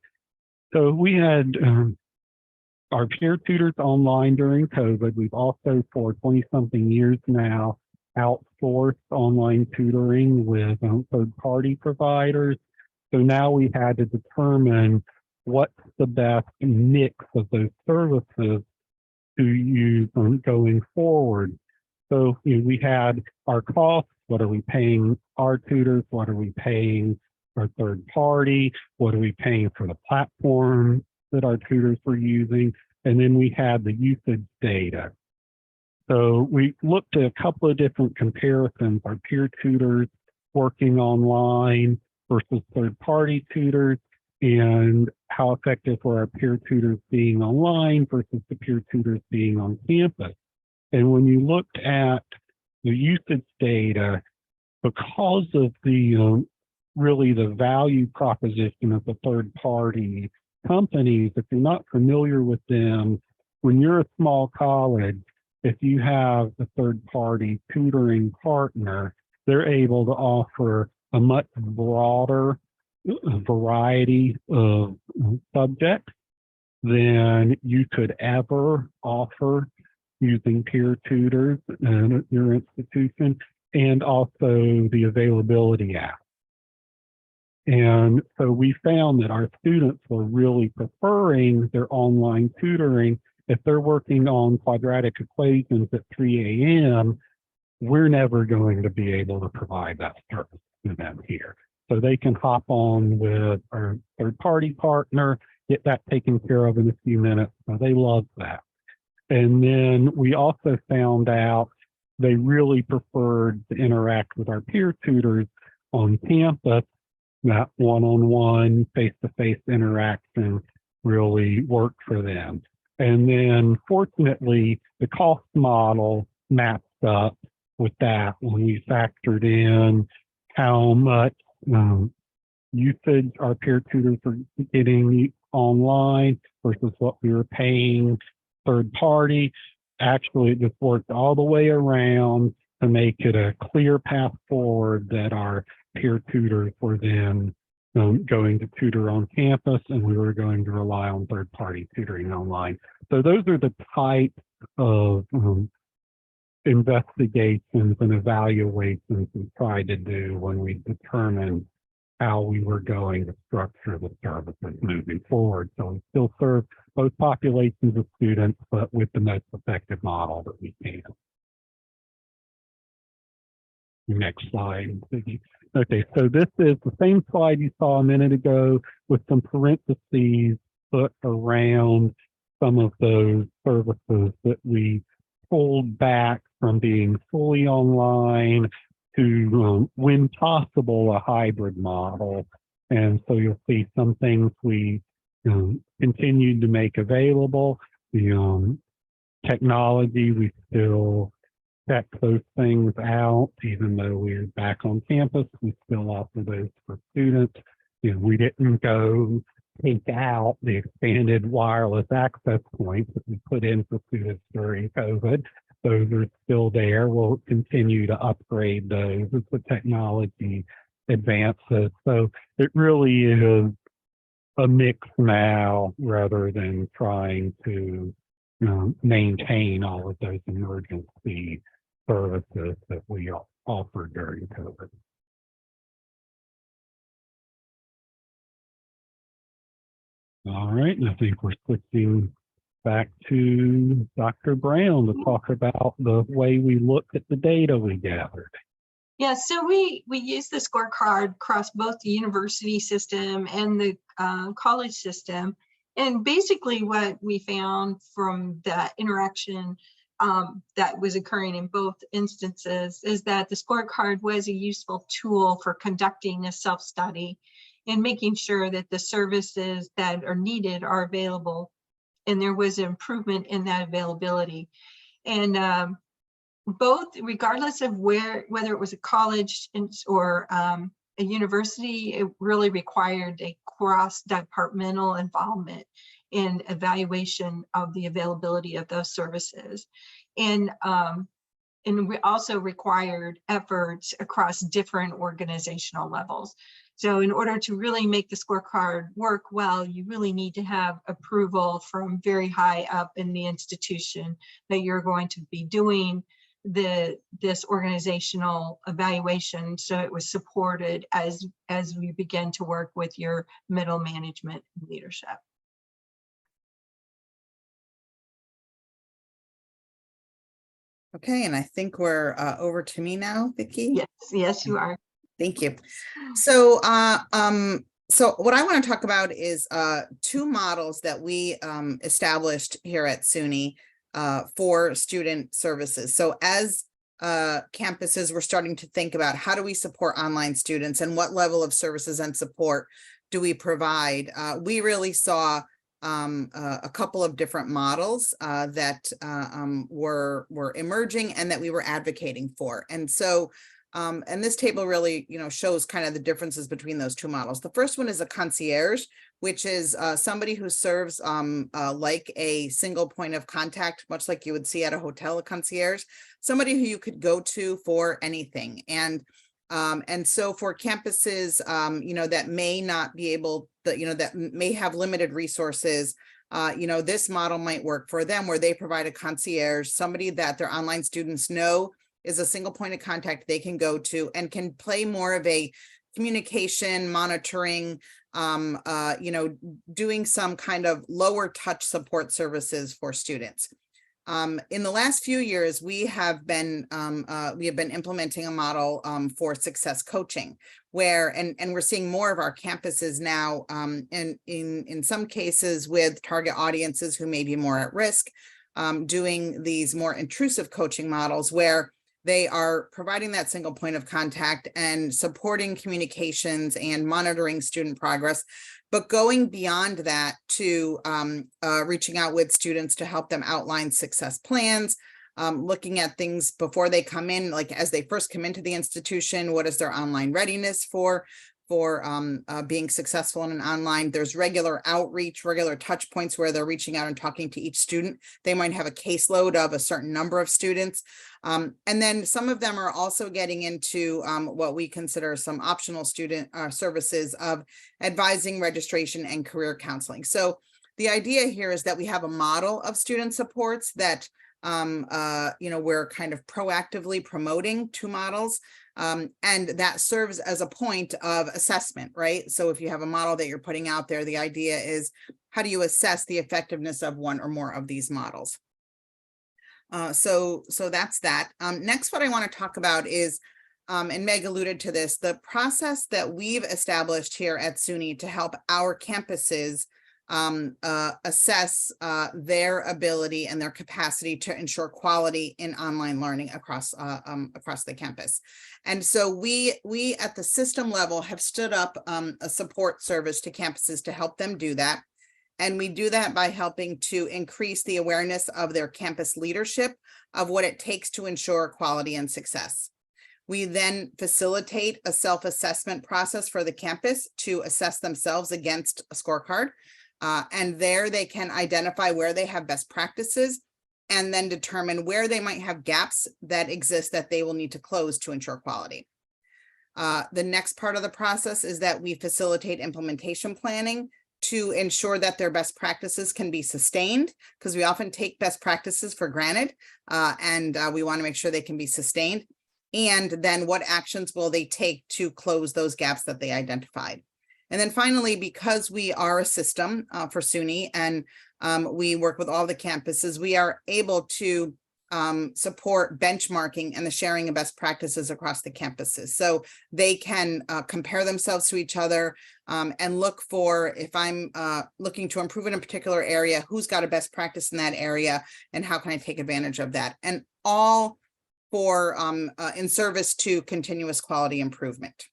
So we had our peer tutors online during COVID. We've also, for 20-something years now, outsourced online tutoring with third-party providers. So now we had to determine what's the best mix of those services to use going forward. So we had our costs. What are we paying our tutors? What are we paying our third party? What are we paying for the platform that our tutors were using? And then we had the usage data. So we looked at a couple of different comparisons, our peer tutors working online versus third-party tutors, and how effective were our peer tutors being online versus the peer tutors being on campus. And when you looked at the usage data, because of the really the value proposition of the third-party companies, if you're not familiar with them, when you're a small college, if you have a third-party tutoring partner, they're able to offer a much broader variety of subjects than you could ever offer using peer tutors at your institution, and also the availability app. And so we found that our students were really preferring their online tutoring. If they're working on quadratic equations at 3 a.m., we're never going to be able to provide that service to them here. So they can hop on with our third-party partner, get that taken care of in a few minutes. So they love that. And then we also found out they really preferred to interact with our peer tutors on campus. That one-on-one, face-to-face interaction really worked for them. And then fortunately, the cost model matched up with that when we factored in how much usage our peer tutors were getting online versus what we were paying third party. Actually, it just worked all the way around to make it a clear path forward that our peer tutors were then going to tutor on campus, and we were going to rely on third-party tutoring online. So those are the types of investigations and evaluations we tried to do when we determined how we were going to structure the services moving forward. So we still serve both populations of students, but with the most effective model that we can. Next slide. Okay, so this is the same slide you saw a minute ago with some parentheses put around some of those services that we pulled back from being fully online to, when possible, a hybrid model. And so you'll see some things we continued to make available. The technology, we still check those things out, even though we're back on campus. We still offer those for students. We didn't go take out the expanded wireless access points that we put in for students during COVID. Those are still there. We'll continue to upgrade those as the technology advances. So it really is a mix now rather than trying to maintain all of those emergency services that we offered during COVID. All right, and I think we're switching back to Dr. Brown to talk about the way we looked at the data we gathered. Yeah, so we use the scorecard across both the university system and the college system. And basically what we found from that interaction that was occurring in both instances is that the scorecard was a useful tool for conducting a self-study and making sure that the services that are needed are available. And there was an improvement in that availability. And both, regardless of whether it was a college or a university, it really required a cross-departmental involvement in evaluation of the availability of those services. And we also required efforts across different organizational levels. So in order to really make the scorecard work well, you really need to have approval from very high up in the institution that you're going to be doing this organizational evaluation. So it was supported as we began to work with your middle management and leadership. Okay, and I think we're over to me now, Vicki. Yes, you are. Thank you. So, so what I want to talk about is two models that we established here at SUNY for student services. So as campuses were starting to think about how do we support online students and what level of services and support do we provide, we really saw a couple of different models that were emerging and that we were advocating for. And so, and this table really, shows kind of the differences between those two models. The first one is a concierge, which is somebody who serves like a single point of contact, much like you would see at a hotel, a concierge, somebody who you could go to for anything. And And so for campuses, that may not be able, that may have limited resources, this model might work for them, where they provide a concierge, somebody that their online students know is a single point of contact they can go to and can play more of a communication, monitoring, doing some kind of lower touch support services for students. In the last few years, we have been implementing a model for success coaching, where and we're seeing more of our campuses now, and in some cases with target audiences who may be more at risk, doing these more intrusive coaching models where they are providing that single point of contact and supporting communications and monitoring student progress, but going beyond that to reaching out with students to help them outline success plans, looking at things before they come in, like as they first come into the institution, what is their online readiness for being successful in an online. There's regular outreach, regular touch points where they're reaching out and talking to each student. They might have a caseload of a certain number of students. And then some of them are also getting into what we consider some optional student services of advising, registration, and career counseling. So the idea here is that we have a model of student supports that we're kind of proactively promoting two models. And that serves as a point of assessment, right? So if you have a model that you're putting out there, the idea is, how do you assess the effectiveness of one or more of these models? So that's that. Next, what I want to talk about is, and Meg alluded to this, the process that we've established here at SUNY to help our campuses assess their ability and their capacity to ensure quality in online learning across the campus. And so we at the system level have stood up a support service to campuses to help them do that. And we do that by helping to increase the awareness of their campus leadership of what it takes to ensure quality and success. We then facilitate a self-assessment process for the campus to assess themselves against a scorecard. And there they can identify where they have best practices and then determine where they might have gaps that exist that they will need to close to ensure quality. The next part of the process is that we facilitate implementation planning to ensure that their best practices can be sustained, because we often take best practices for granted, and we want to make sure they can be sustained. And then what actions will they take to close those gaps that they identified? And then finally, because we are a system for SUNY and we work with all the campuses, we are able to support benchmarking and the sharing of best practices across the campuses. So they can compare themselves to each other and look for, if I'm looking to improve in a particular area, who's got a best practice in that area and how can I take advantage of that? And all for in service to continuous quality improvement.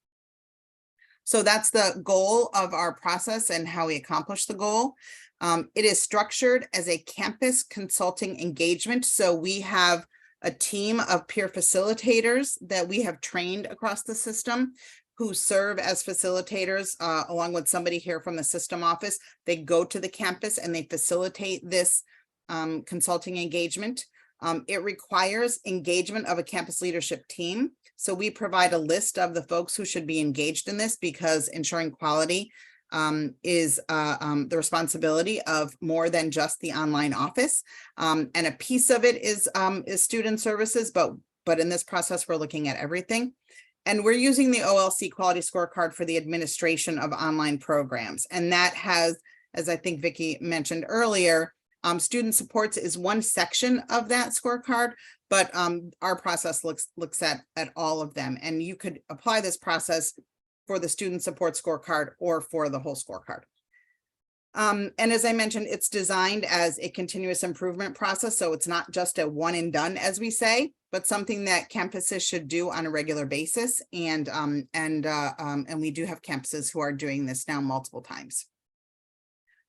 So that's the goal of our process and how we accomplish the goal. It is structured as a campus consulting engagement. So we have a team of peer facilitators that we have trained across the system who serve as facilitators along with somebody here from the system office. They go to the campus and they facilitate this consulting engagement. It requires engagement of a campus leadership team. So we provide a list of the folks who should be engaged in this, because ensuring quality is the responsibility of more than just the online office. And a piece of it is student services, but in this process, we're looking at everything. And we're using the OLC Quality Scorecard for the administration of online programs. And that has, as I think Vicki mentioned earlier, student supports is one section of that scorecard, but our process looks at all of them. And you could apply this process for the student support scorecard or for the whole scorecard. And as I mentioned, it's designed as a continuous improvement process. So it's not just a one and done, as we say, but something that campuses should do on a regular basis. And we do have campuses who are doing this now multiple times.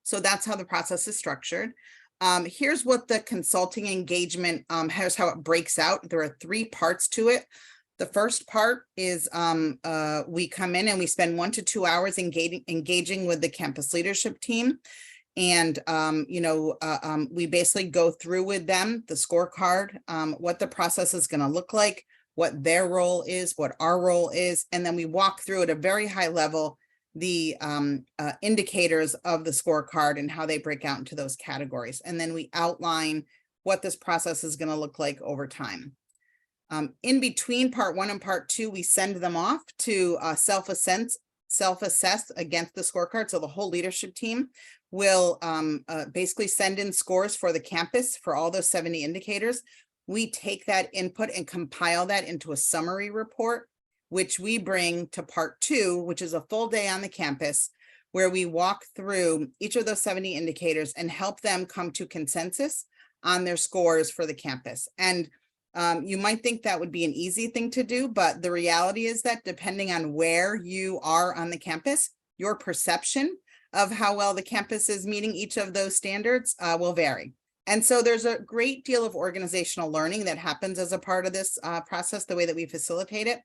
So that's how the process is structured. Here's what the consulting engagement, here's how it breaks out. There are 3 parts to it. The first part is we come in and we spend 1 to 2 hours engaging with the campus leadership team. And, we basically go through with them the scorecard, what the process is going to look like, what their role is, what our role is, and then we walk through at a very high level the indicators of the scorecard and how they break out into those categories. And then we outline what this process is going to look like over time. In between part 1 and part 2, we send them off to self-assess against the scorecard. So the whole leadership team will basically send in scores for the campus for all those 70 indicators. We take that input and compile that into a summary report, which we bring to part 2, which is a full day on the campus, where we walk through each of those 70 indicators and help them come to consensus on their scores for the campus. And you might think that would be an easy thing to do, but the reality is that depending on where you are on the campus, your perception of how well the campus is meeting each of those standards will vary. And so there's a great deal of organizational learning that happens as a part of this process, the way that we facilitate it.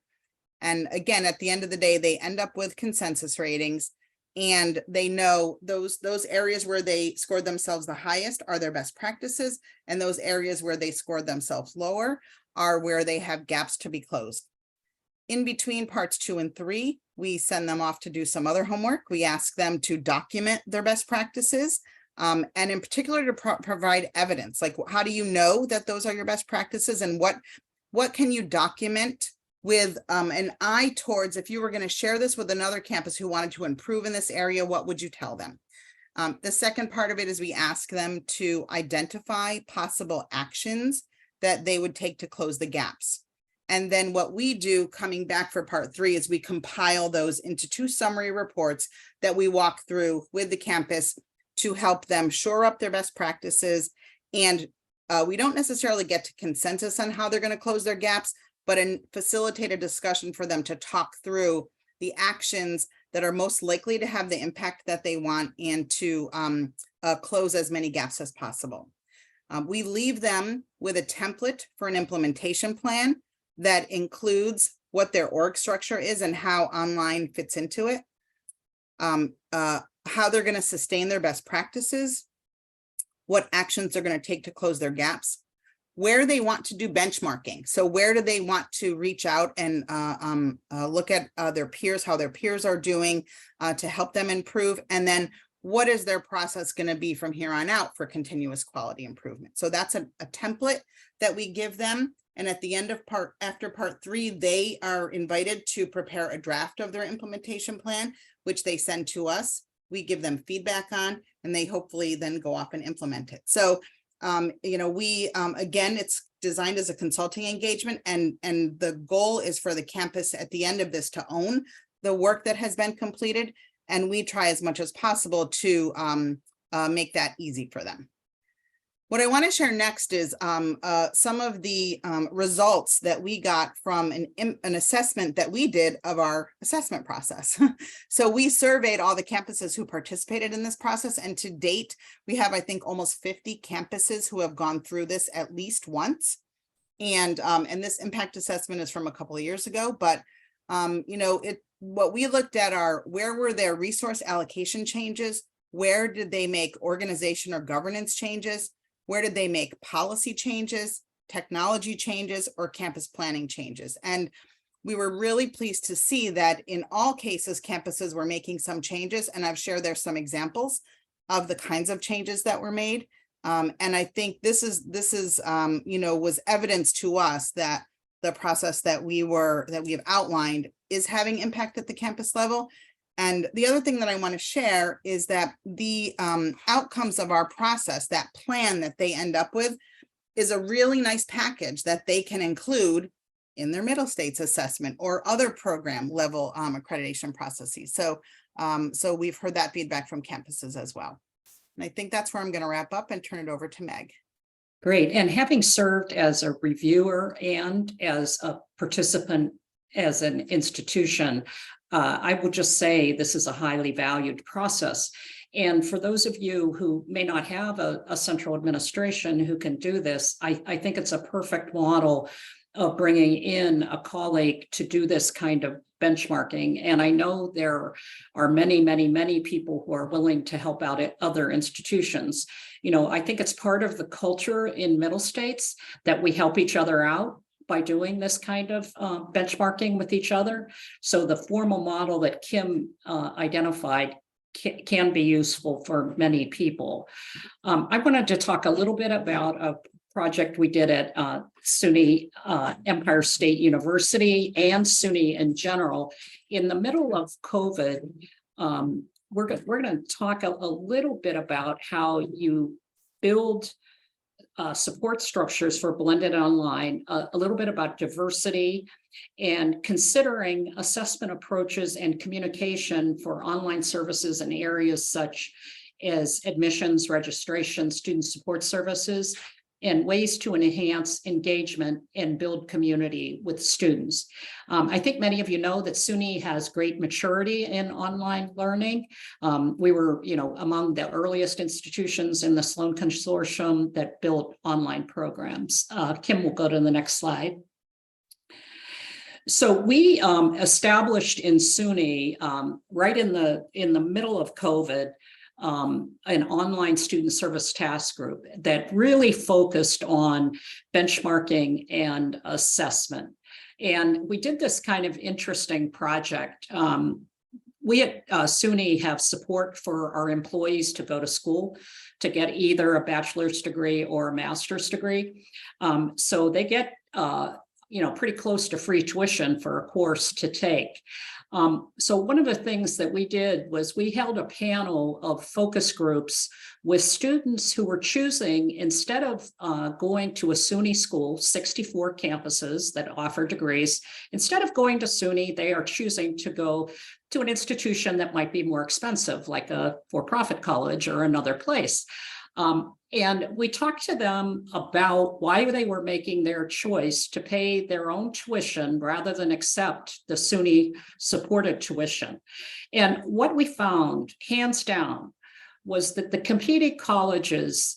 And again, at the end of the day, they end up with consensus ratings, and they know those areas where they scored themselves the highest are their best practices, and those areas where they scored themselves lower are where they have gaps to be closed. In between parts 2 and 3, we send them off to do some other homework. We ask them to document their best practices, and in particular to provide evidence. Like, how do you know that those are your best practices, and what can you document with an eye towards, if you were going to share this with another campus who wanted to improve in this area, what would you tell them? The second part of it is we ask them to identify possible actions that they would take to close the gaps. And then what we do coming back for part 3 is we compile those into 2 summary reports that we walk through with the campus to help them shore up their best practices. And we don't necessarily get to consensus on how they're going to close their gaps, but facilitate a discussion for them to talk through the actions that are most likely to have the impact that they want, and to close as many gaps as possible. We leave them with a template for an implementation plan that includes what their org structure is and how online fits into it, how they're going to sustain their best practices, what actions they're going to take to close their gaps, where they want to do benchmarking. So where do they want to reach out and look at their peers, how their peers are doing to help them improve, and then what is their process going to be from here on out for continuous quality improvement. So that's a template that we give them. And at the end of after part 3, they are invited to prepare a draft of their implementation plan, which they send to us. We give them feedback on, and they hopefully then go off and implement it. So we again, it's designed as a consulting engagement, and the goal is for the campus at the end of this to own the work that has been completed, and we try as much as possible to make that easy for them. What I want to share next is some of the results that we got from an assessment that we did of our assessment process. So we surveyed all the campuses who participated in this process, and to date, we have, I think, almost 50 campuses who have gone through this at least once. And this impact assessment is from a couple of years ago, but what we looked at are, where were their resource allocation changes? Where did they make organization or governance changes? Where did they make policy changes, technology changes, or campus planning changes? And we were really pleased to see that in all cases, campuses were making some changes. And I've shared there's some examples of the kinds of changes that were made. And I think this was evidence to us that the process that we have outlined is having impact at the campus level. And the other thing that I want to share is that the outcomes of our process, that plan that they end up with, is a really nice package that they can include in their middle states assessment or other program level accreditation processes. So we've heard that feedback from campuses as well. And I think that's where I'm going to wrap up and turn it over to Meg. Great. And having served as a reviewer and as a participant as an institution, I will just say this is a highly valued process. And for those of you who may not have a central administration who can do this, I think it's a perfect model of bringing in a colleague to do this kind of benchmarking. And I know there are many, many, many people who are willing to help out at other institutions. I think it's part of the culture in middle states that we help each other out. by doing this kind of benchmarking with each other. So the formal model that Kim identified can be useful for many people. I wanted to talk a little bit about a project we did at SUNY Empire State University and SUNY in general. In the middle of COVID, we're going to talk a little bit about how you build support structures for blended online, a little bit about diversity, and considering assessment approaches and communication for online services in areas such as admissions, registration, student support services, and ways to enhance engagement and build community with students. I think many of you know that SUNY has great maturity in online learning. We were, among the earliest institutions in the Sloan Consortium that built online programs. Kim will go to the next slide. So we established in SUNY right in the middle of COVID, an online student service task group that really focused on benchmarking and assessment. And we did this kind of interesting project. We at SUNY have support for our employees to go to school to get either a bachelor's degree or a master's degree. So they get pretty close to free tuition for a course to take. So one of the things that we did was we held a panel of focus groups with students who were choosing, instead of going to a SUNY school, 64 campuses that offer degrees, instead of going to SUNY, they are choosing to go to an institution that might be more expensive, like a for-profit college or another place. And we talked to them about why they were making their choice to pay their own tuition rather than accept the SUNY supported tuition. And what we found, hands down, was that the competing colleges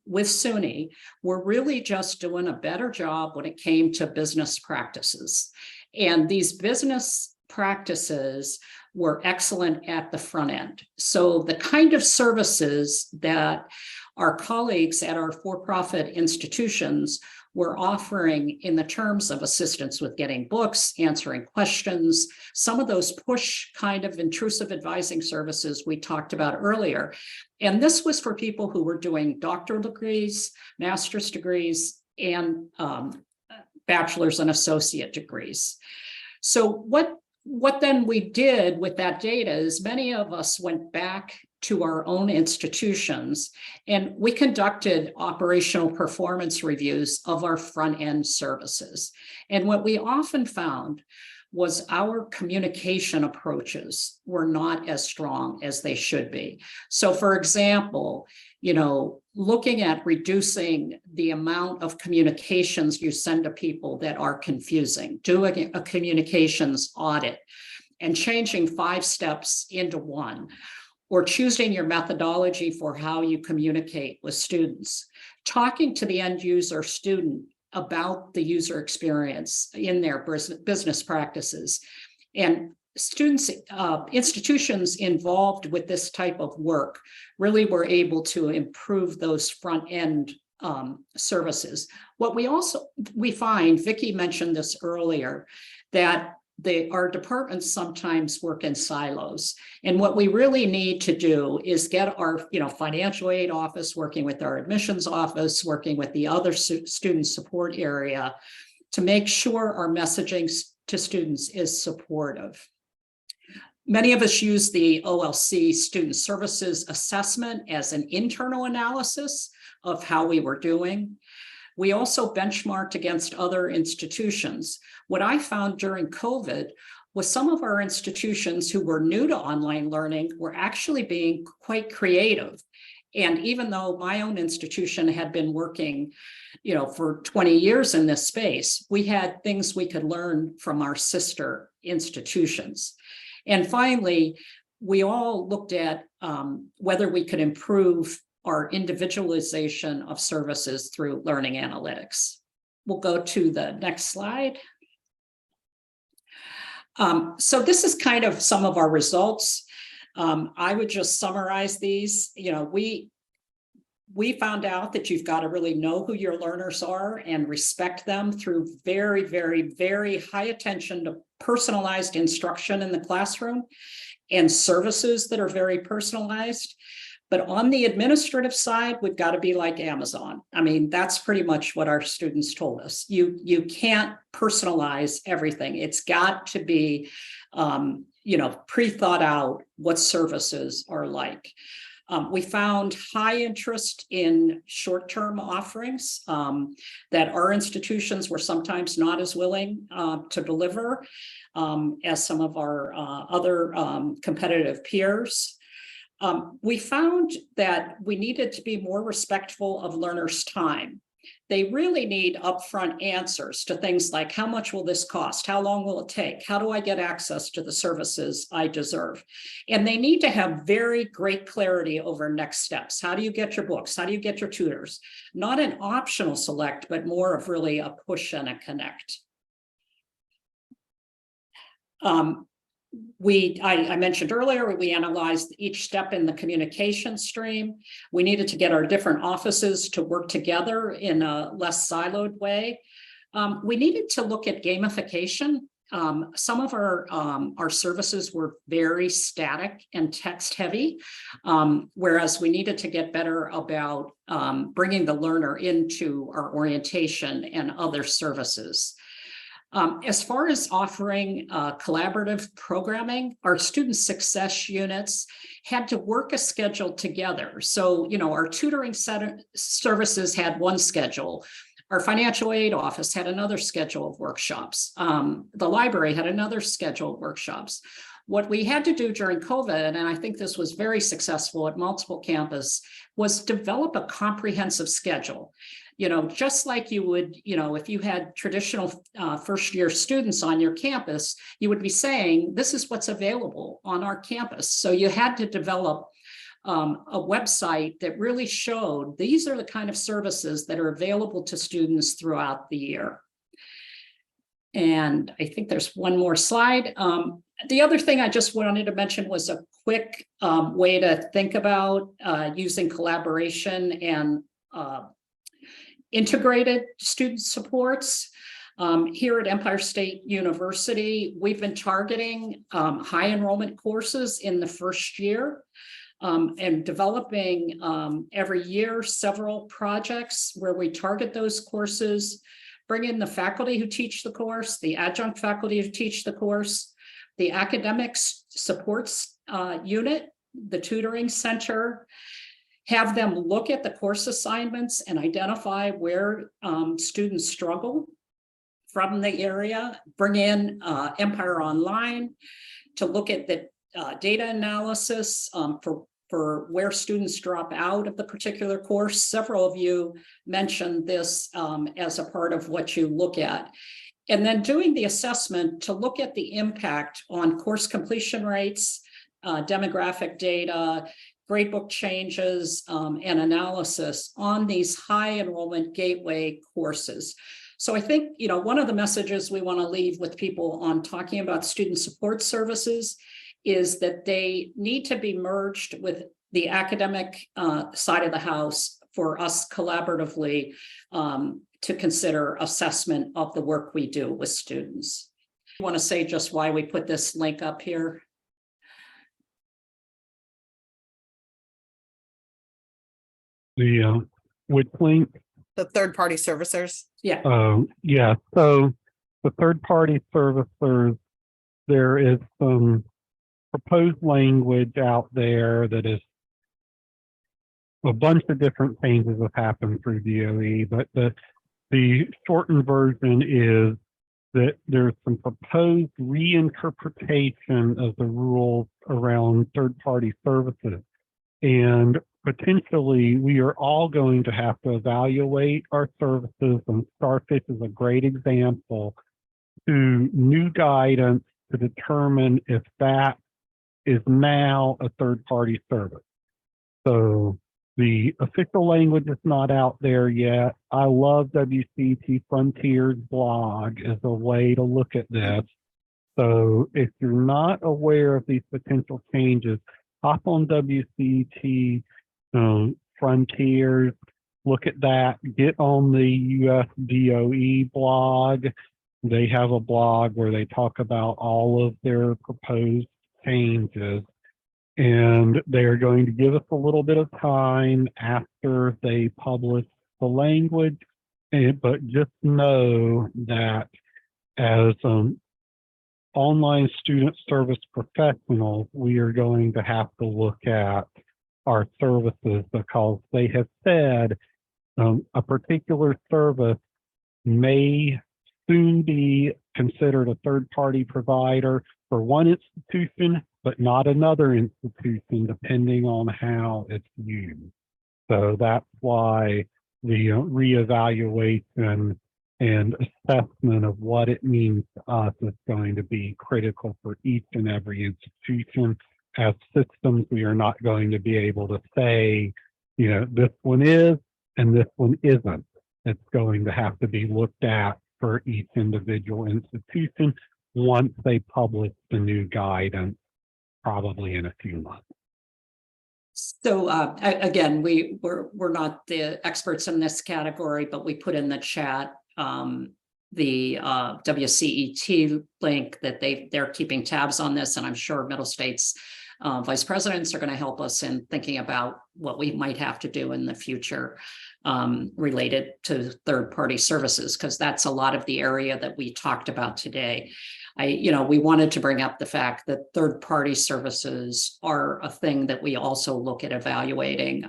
with SUNY were really just doing a better job when it came to business practices. And these business practices were excellent at the front end. So the kind of services that our colleagues at our for-profit institutions were offering in the terms of assistance with getting books, answering questions, some of those push kind of intrusive advising services we talked about earlier. And this was for people who were doing doctoral degrees, master's degrees, and bachelor's and associate degrees. So what then we did with that data is many of us went back to our own institutions and we conducted operational performance reviews of our front end services. And what we often found was our communication approaches were not as strong as they should be. So for example, looking at reducing the amount of communications you send to people that are confusing, doing a communications audit and changing 5 steps into 1, or choosing your methodology for how you communicate with students, talking to the end user student about the user experience in their business practices. And students, institutions involved with this type of work really were able to improve those front end services. What we find, Vicki mentioned this earlier, that our departments sometimes work in silos. And what we really need to do is get our financial aid office working with our admissions office, working with the other student support area to make sure our messaging to students is supportive. Many of us use the OLC Student Services Assessment as an internal analysis of how we were doing. We also benchmarked against other institutions. What I found during COVID was some of our institutions who were new to online learning were actually being quite creative. And even though my own institution had been working, for 20 years in this space, we had things we could learn from our sister institutions. And finally, we all looked at whether we could improve our individualization of services through learning analytics. We'll go to the next slide. So this is kind of some of our results. I would just summarize these. We found out that you've got to really know who your learners are and respect them through very, very, very high attention to personalized instruction in the classroom and services that are very personalized. But on the administrative side, we've got to be like Amazon. I mean, that's pretty much what our students told us. You can't personalize everything. It's got to be, pre-thought out what services are like. We found high interest in short-term offerings that our institutions were sometimes not as willing to deliver as some of our other competitive peers. We found that we needed to be more respectful of learners' time. They really need upfront answers to things like, how much will this cost? How long will it take? How do I get access to the services I deserve? And they need to have very great clarity over next steps. How do you get your books? How do you get your tutors? Not an optional select, but more of really a push and a connect. I mentioned earlier, we analyzed each step in the communication stream. We needed to get our different offices to work together in a less siloed way. We needed to look at gamification. Some of our services were very static and text heavy, whereas we needed to get better about bringing the learner into our orientation and other services. As far as offering collaborative programming, our student success units had to work a schedule together. So, our tutoring services had one schedule. Our financial aid office had another schedule of workshops. The library had another schedule of workshops. What we had to do during COVID, and I think this was very successful at multiple campuses, was develop a comprehensive schedule. Just like you would, if you had traditional first-year students on your campus, you would be saying, this is what's available on our campus. So you had to develop a website that really showed these are the kind of services that are available to students throughout the year. And I think there's one more slide. The other thing I just wanted to mention was a quick way to think about using collaboration and integrated student supports. Here at Empire State University, we've been targeting high enrollment courses in the first year and developing every year several projects where we target those courses, bring in the faculty who teach the course, the adjunct faculty who teach the course, the academics supports unit, the tutoring center, have them look at the course assignments and identify where students struggle from the area, bring in Empire Online to look at the data analysis for where students drop out of the particular course. Several of you mentioned this as a part of what you look at. And then doing the assessment to look at the impact on course completion rates, demographic data, gradebook changes, and analysis on these high enrollment gateway courses. So I think, one of the messages we want to leave with people on talking about student support services is that they need to be merged with the academic side of the house for us collaboratively to consider assessment of the work we do with students. I want to say just why we put this link up here. The which link? The third-party servicers. Yeah. Yeah. So the third-party servicers, there is some proposed language out there that is a bunch of different changes have happened through DOE, but the shortened version is that there's some proposed reinterpretation of the rules around third-party services. And potentially, we are all going to have to evaluate our services, and Starfish is a great example, to new guidance to determine if that is now a third-party service. So the official language is not out there yet. I love WCT Frontiers blog as a way to look at this. So if you're not aware of these potential changes, hop on WCT frontiers. Look at that. Get on the US DOE blog. They have a blog where they talk about all of their proposed changes. And they're going to give us a little bit of time after they publish the language. But just know that as online student service professionals, we are going to have to look at our services because they have said a particular service may soon be considered a third-party provider for one institution, but not another institution, depending on how it's used. So that's why the reevaluation and assessment of what it means to us is going to be critical for each and every institution. As systems, we are not going to be able to say, this one is and this one isn't. It's going to have to be looked at for each individual institution once they publish the new guidance, probably in a few months. So again, we're not the experts in this category, but we put in the chat the WCET link that they're keeping tabs on this, and I'm sure Middle States vice presidents are going to help us in thinking about what we might have to do in the future related to third-party services, because that's a lot of the area that we talked about today. We wanted to bring up the fact that third-party services are a thing that we also look at evaluating,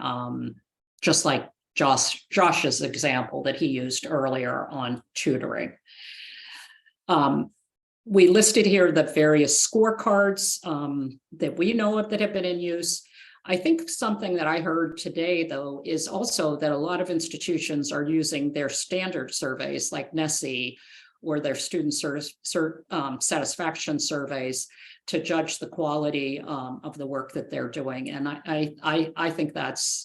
just like Josh's example that he used earlier on tutoring. We listed here the various scorecards that we know of that have been in use. I think something that I heard today, though, is also that a lot of institutions are using their standard surveys like NESE or their student satisfaction surveys to judge the quality of the work that they're doing. And I think that's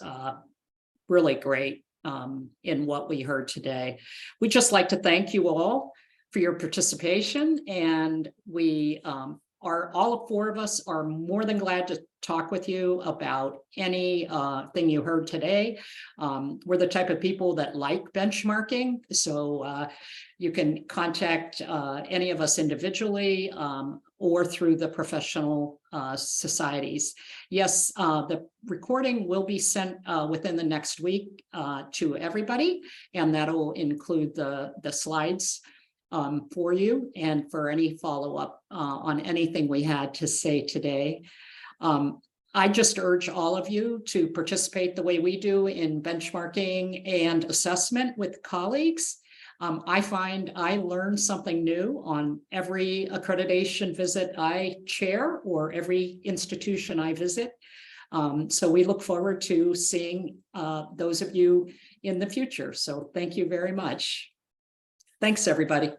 really great in what we heard today. We'd just like to thank you all for your participation, and we all four of us are more than glad to talk with you about any thing you heard today. We're the type of people that like benchmarking, so you can contact any of us individually or through the professional societies. Yes, the recording will be sent within the next week to everybody, and that'll include the slides for you and for any follow-up on anything we had to say today. I just urge all of you to participate the way we do in benchmarking and assessment with colleagues. I find I learn something new on every accreditation visit I chair or every institution I visit. So we look forward to seeing those of you in the future. So thank you very much. Thanks, everybody.